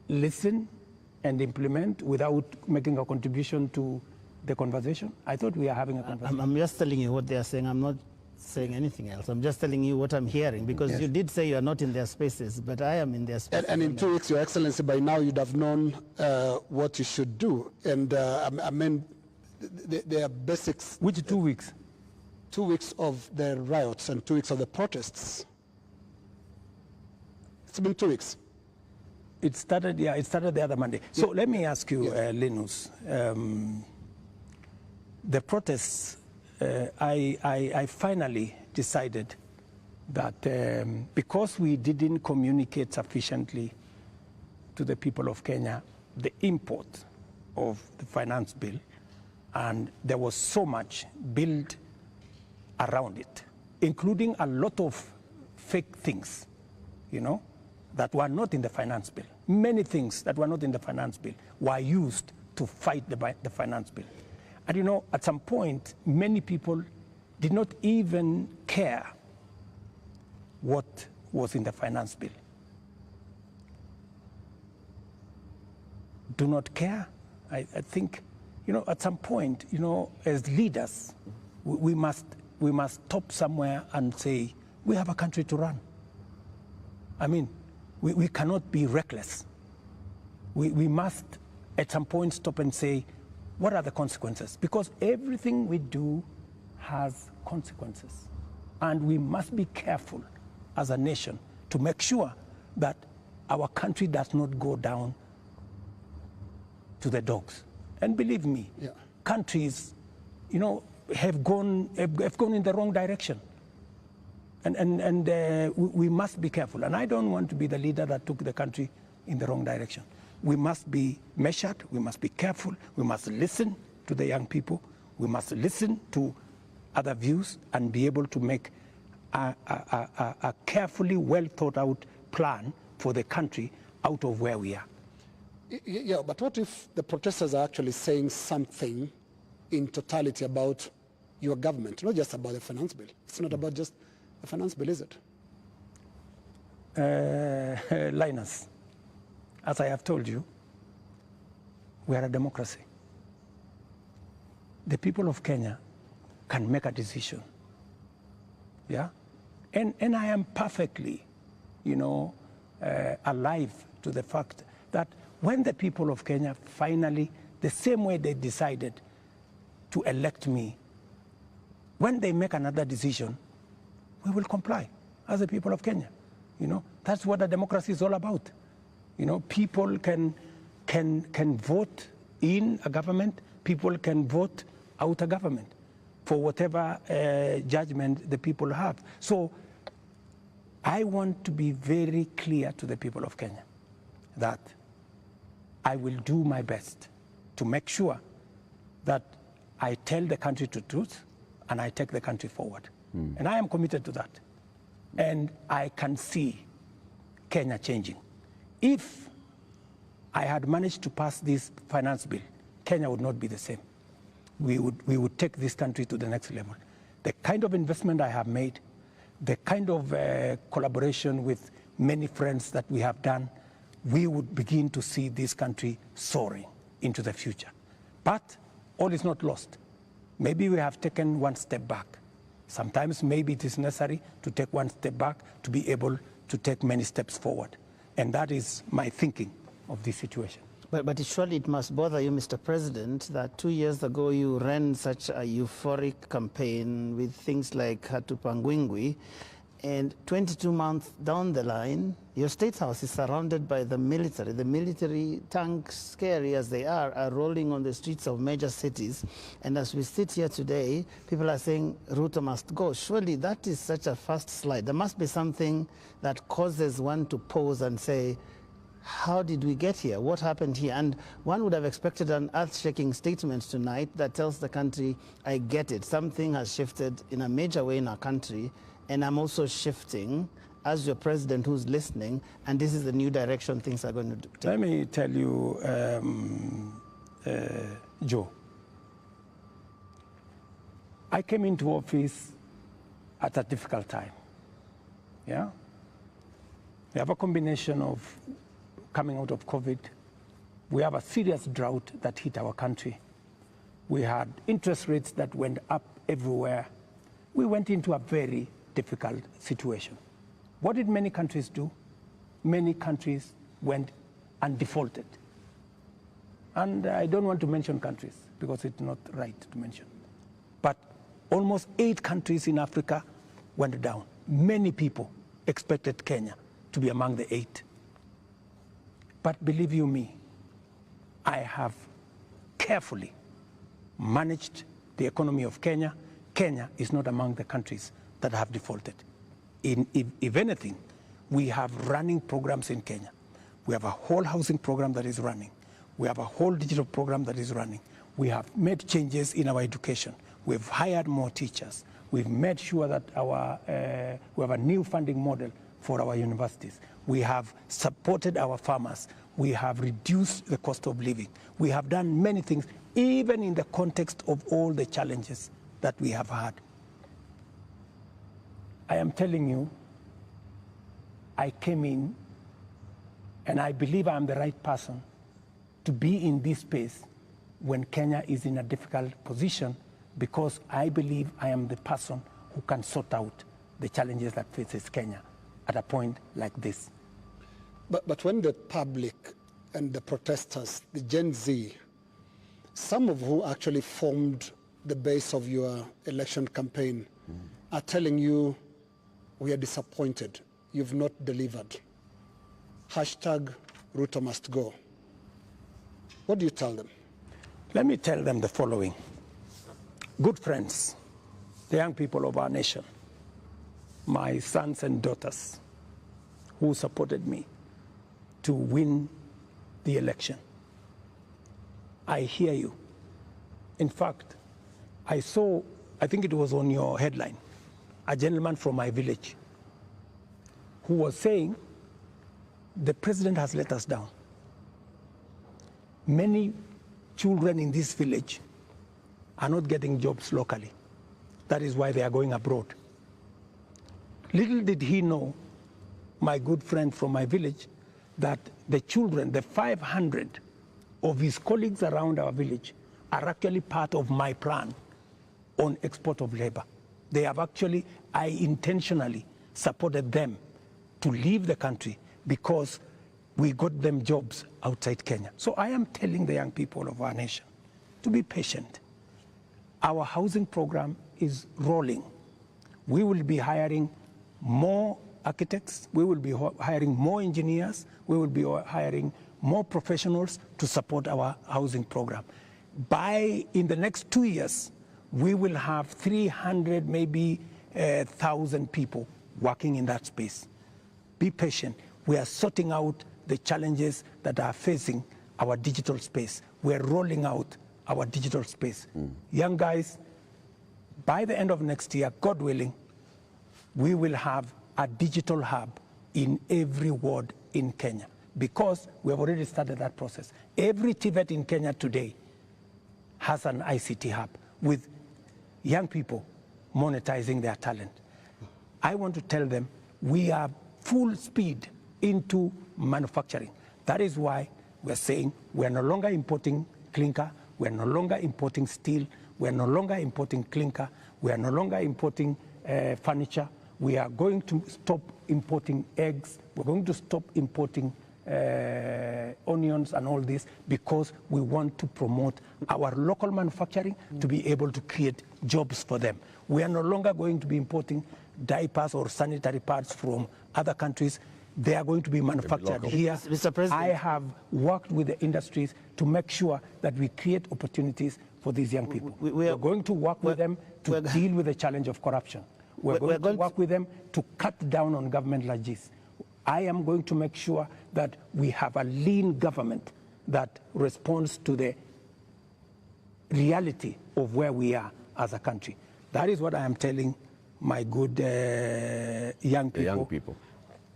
listen and implement without making a contribution to the conversation? I thought we are having a conversation. I'm just telling you what they are saying. I'm not saying anything else. I'm just telling you what I'm hearing, because you did say you are not in their spaces, but I am in their spaces. And in 2 weeks, Your Excellency, by now you'd have known what you should do. And I mean, there are basics. Which 2 weeks? 2 weeks of the riots and 2 weeks of the protests. It's been 2 weeks. It started the other Monday. So let me ask you, Linus, the protests I finally decided that because we didn't communicate sufficiently to the people of Kenya the import of the finance bill, and there was so much built around it, including a lot of fake things, that were not in the finance bill. Many things that were not in the finance bill were used to fight the finance bill. And at some point, many people did not even care what was in the finance bill. Do not care? I think, at some point, as leaders, we must stop somewhere and say, we have a country to run. I mean, we cannot be reckless. We must, at some point, stop and say, what are the consequences? Because everything we do has consequences. And we must be careful as a nation to make sure that our country does not go down to the dogs. And believe me, countries, have gone in the wrong direction. And we must be careful. And I don't want to be the leader that took the country in the wrong direction. We must be measured, we must be careful, we must listen to the young people, we must listen to other views and be able to make a carefully well thought out plan for the country out of where we are. Yeah, but what if the protesters are actually saying something in totality about your government, not just about the finance bill? It's not about just the finance bill, is it? Linus, as I have told you, we are a democracy. The people of Kenya can make a decision. Yeah? And I am perfectly, alive to the fact that when the people of Kenya finally, the same way they decided to elect me, when they make another decision, we will comply as the people of Kenya. That's what a democracy is all about. People can vote in a government, people can vote out a government for whatever judgment the people have. So I want to be very clear to the people of Kenya that I will do my best to make sure that I tell the country the truth and I take the country forward. And I am committed to that. And I can see Kenya changing. If I had managed to pass this finance bill, Kenya would not be the same. We would take this country to the next level. The kind of investment I have made, the kind of collaboration with many friends that we have done, we would begin to see this country soaring into the future. But all is not lost. Maybe we have taken one step back. Sometimes maybe it is necessary to take one step back to be able to take many steps forward. And that is my thinking of this situation. But surely it must bother you, Mr. President, that 2 years ago you ran such a euphoric campaign with things like Hatupangwingwi, and 22 months down the line, your State House is surrounded by the military. The military tanks, scary as they are rolling on the streets of major cities. And as we sit here today, people are saying Ruto must go. Surely that is such a fast slide. There must be something that causes one to pause and say, how did we get here? What happened here? And one would have expected an earth-shaking statement tonight that tells the country, I get it. Something has shifted in a major way in our country, and I'm also shifting as your president who's listening, and this is the new direction things are going to take. Let me tell you, Joe, I came into office at a difficult time. Yeah? We have a combination of coming out of COVID. We have a serious drought that hit our country. We had interest rates that went up everywhere. We went into a very difficult situation. What did many countries do? Many countries went and defaulted. And I don't want to mention countries because it's not right to mention. But almost 8 countries in Africa went down. Many people expected Kenya to be among the 8. But believe you me, I have carefully managed the economy of Kenya. Kenya Kenya is not among the countries that have defaulted. If anything, we have running programs in Kenya. We have a whole housing program that is running. We have a whole digital program that is running. We have made changes in our education. We've hired more teachers. We've made sure that we have a new funding model for our universities. We have supported our farmers. We have reduced the cost of living. We have done many things, even in the context of all the challenges that we have had. I am telling you, I came in, and I believe I'm the right person to be in this space when Kenya is in a difficult position, because I believe I am the person who can sort out the challenges that faces Kenya at a point like this. But when the public and the protesters, the Gen Z, some of who actually formed the base of your election campaign, are telling you, we are disappointed, you've not delivered. Hashtag Ruto must go. What do you tell them? Let me tell them the following. Good friends, the young people of our nation, my sons and daughters who supported me to win the election. I hear you. In fact, I saw, I think it was on your headline, a gentleman from my village who was saying, the president has let us down. Many children in this village are not getting jobs locally. That is why they are going abroad. Little did he know, my good friend from my village, that the children, the 500 of his colleagues around our village, are actually part of my plan on export of labor. They have actually, I intentionally supported them to leave the country because we got them jobs outside Kenya. So I am telling the young people of our nation to be patient. Our housing program is rolling. We will be hiring more architects, we will be hiring more engineers, we will be hiring more professionals to support our housing program. In the next 2 years, we will have 300, maybe 1,000 people working in that space. Be patient. We are sorting out the challenges that are facing our digital space. We are rolling out our digital space. Young guys, by the end of next year, God willing, we will have a digital hub in every ward in Kenya, because we have already started that process. Every TVET in Kenya today has an ICT hub with young people monetizing their talent. I want to tell them we are full speed into manufacturing. That is why we're saying we're no longer importing clinker, we're no longer importing steel, we're no longer importing clinker, we are no longer importing furniture. We are going to stop importing eggs. We're going to stop importing onions and all this, because we want to promote our local manufacturing to be able to create jobs for them. We are no longer going to be importing diapers or sanitary pads from other countries. They are going to be manufactured here. Mr. President, I have worked with the industries to make sure that we create opportunities for these young people. We're going to work with them to deal with the challenge of corruption. We're going to work with them to cut down on government like this. I am going to make sure that we have a lean government that responds to the reality of where we are as a country. That is what I am telling my good young people. The young people.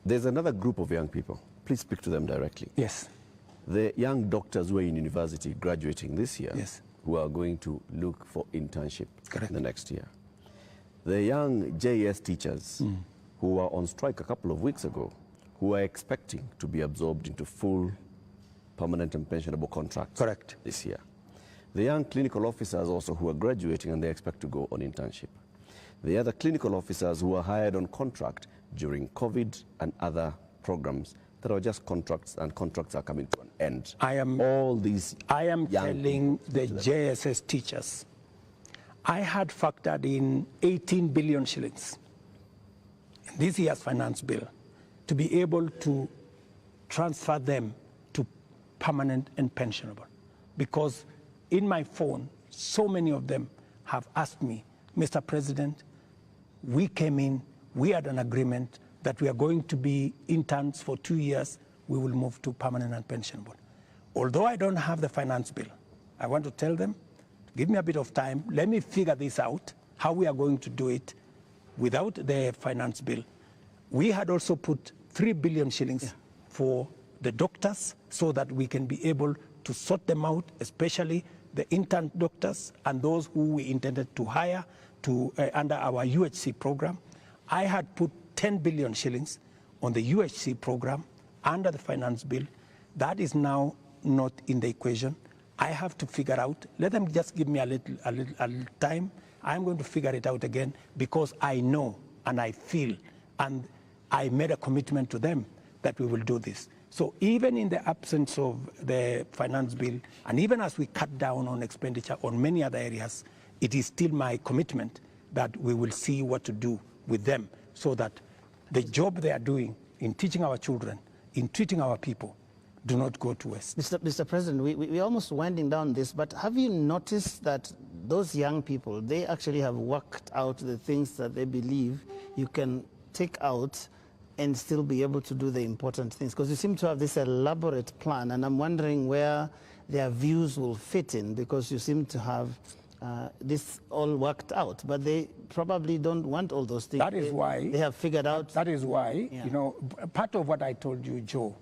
There's another group of young people. Please speak to them directly. Yes. The young doctors who are in university graduating this year, yes, who are going to look for internship correct, the next year. The young JS teachers who were on strike a couple of weeks ago, who are expecting to be absorbed into full permanent and pensionable contracts correct, this year. The young clinical officers also who are graduating and they expect to go on internship. The other clinical officers who are hired on contract during COVID and other programs that are just contracts, and contracts are coming to an end. I am telling the JSS teachers, I had factored in 18 billion shillings in this year's finance bill to be able to transfer them to permanent and pensionable. Because in my phone, so many of them have asked me Mr. President, we came in, we had an agreement that we are going to be interns for 2 years, we will move to permanent and pension board. Although I don't have the finance bill, I want to tell them, give me a bit of time, let me figure this out, how we are going to do it without the finance bill. We had also put 3 billion shillings for the doctors so that we can be able to sort them out, especially the intern doctors and those who we intended to hire to, under our UHC program. I had put 10 billion shillings on the UHC program under the finance bill. That is now not in the equation. I have to figure out, let them just give me a little time. I'm going to figure it out again because I know and I feel and I made a commitment to them that we will do this. So even in the absence of the finance bill, and even as we cut down on expenditure on many other areas, it is still my commitment that we will see what to do with them so that the job they are doing in teaching our children, in treating our people, do not go to waste. Mr. President, we're almost winding down this, but have you noticed that those young people, they actually have worked out the things that they believe you can take out and still be able to do the important things? Because you seem to have this elaborate plan, and I'm wondering where their views will fit in, because you seem to have this all worked out, but they probably don't want all those things. That is why they have figured out. That is why, you know, part of what I told you, Joe,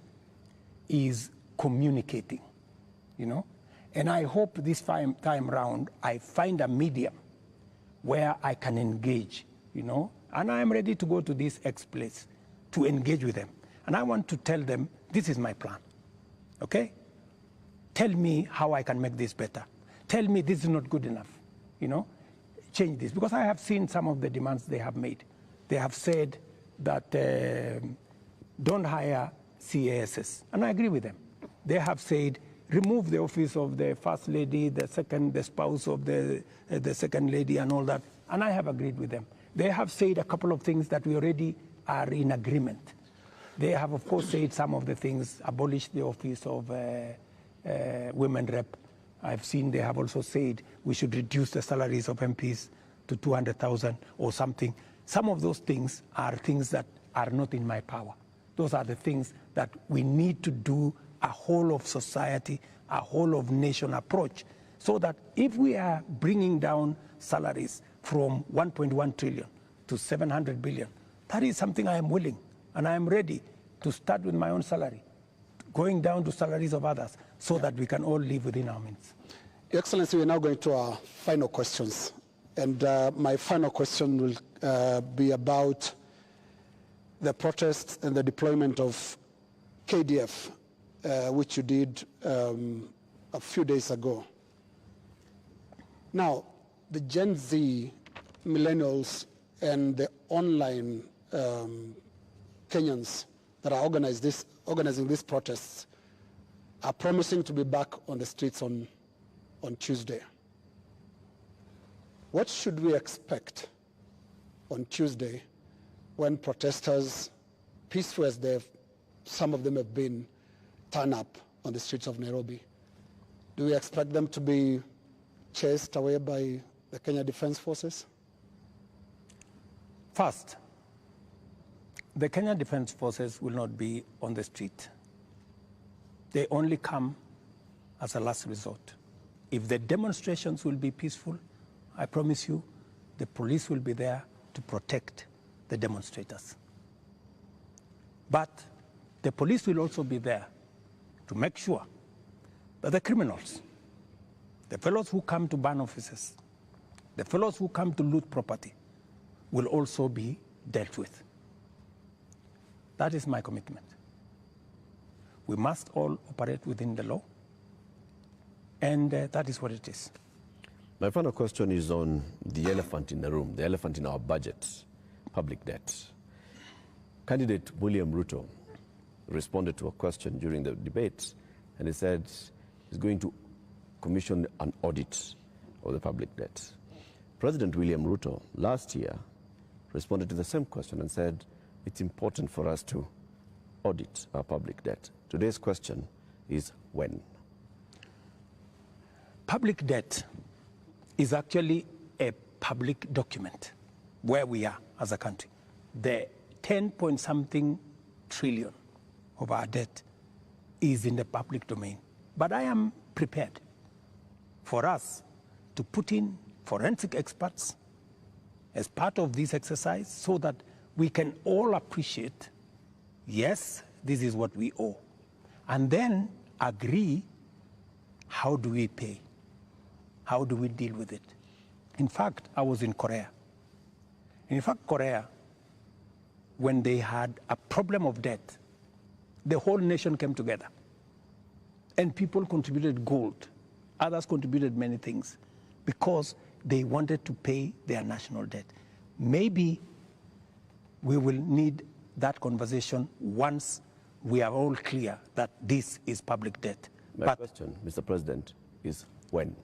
is communicating, you know, and I hope this time round I find a medium where I can engage, you know, and I am ready to go to this X place to engage with them, and I want to tell them this is my plan. Okay, tell me how I can make this better. Tell me this is not good enough, you know, change this. Because I have seen some of the demands they have made. They have said that don't hire CASs, and I agree with them. They have said remove the office of the first lady, the spouse of the second lady and all that, and I have agreed with them. They have said a couple of things that we already are in agreement. They have, of course, said some of the things, abolish the office of women rep. I've seen they have also said we should reduce the salaries of MPs to 200,000 or something. Some of those things are things that are not in my power. Those are the things that we need to do a whole of society, a whole of nation approach, so that if we are bringing down salaries from 1.1 trillion to 700 billion, that is something I am willing and I am ready to start with my own salary, going down to salaries of others, so that we can all live within our means. Your Excellency, we're now going to our final questions. And my final question will be about the protests and the deployment of KDF, which you did a few days ago. Now, the Gen Z, millennials, and the online Kenyans that are organizing these protests are promising to be back on the streets on Tuesday. What should we expect on Tuesday when protesters, peaceful as some of them have been, turn up on the streets of Nairobi? Do we expect them to be chased away by the Kenya Defense Forces? First, the Kenya Defense Forces will not be on the street. They only come as a last resort. If the demonstrations will be peaceful, I promise you, the police will be there to protect the demonstrators. But the police will also be there to make sure that the criminals, the fellows who come to burn offices, the fellows who come to loot property, will also be dealt with. That is my commitment. We must all operate within the law, and that is what it is. My final question is on the elephant in the room, the elephant in our budget, public debt. Candidate William Ruto responded to a question during the debate, and he said he's going to commission an audit of the public debt. President William Ruto last year responded to the same question and said it's important for us to audit our public debt. Today's question is when? Public debt is actually a public document where we are as a country. The 10-point-something trillion of our debt is in the public domain. But I am prepared for us to put in forensic experts as part of this exercise so that we can all appreciate, yes, this is what we owe, and then agree, how do we pay? How do we deal with it? In fact, I was in Korea. In fact, Korea, when they had a problem of debt, the whole nation came together. And people contributed gold. Others contributed many things because they wanted to pay their national debt. Maybe we will need that conversation once we are all clear that this is public debt. My question, Mr. President, is when?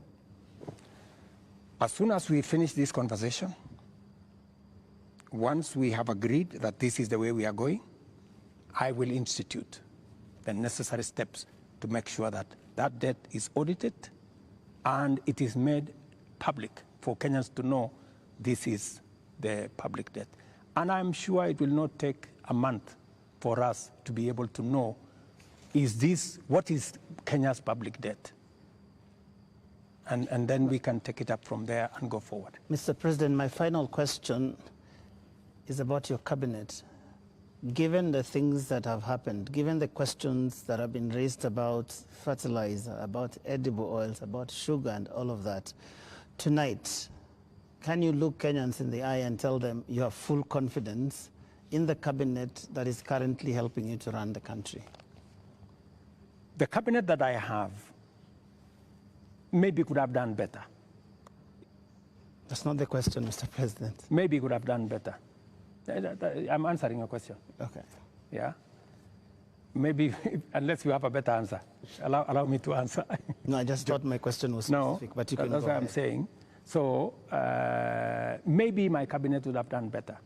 As soon as we finish this conversation, once we have agreed that this is the way we are going, I will institute the necessary steps to make sure that that debt is audited and it is made public for Kenyans to know this is the public debt. And I'm sure it will not take a month for us to be able to know, what is Kenya's public debt? And then we can take it up from there and go forward. Mr. President, my final question is about your cabinet. Given the things that have happened, given the questions that have been raised about fertilizer, about edible oils, about sugar and all of that, tonight, can you look Kenyans in the eye and tell them you have full confidence in the cabinet that is currently helping you to run the country? The cabinet that I have maybe could have done better. That's not the question, Mr. President. Maybe could have done better. I'm answering your question. Okay. Yeah? Maybe, unless you have a better answer. Allow me to answer. No, I just thought my question was specific, but you can that's go what ahead. I'm saying. So maybe my cabinet would have done better,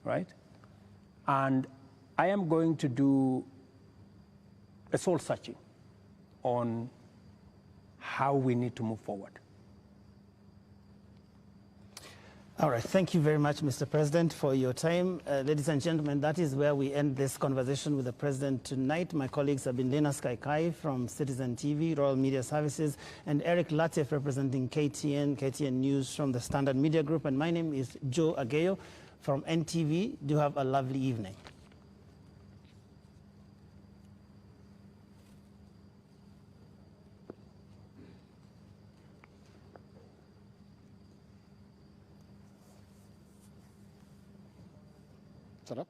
right? And I am going to do a soul searching on how we need to move forward. All right. Thank you very much, Mr. President, for your time. Ladies and gentlemen, that is where we end this conversation with the President tonight. My colleagues have been Lena Skaikai from Citizen TV, Royal Media Services, and Eric Latif representing KTN News from the Standard Media Group. And my name is Joe Ageyo from NTV. Do have a lovely evening. Shut up.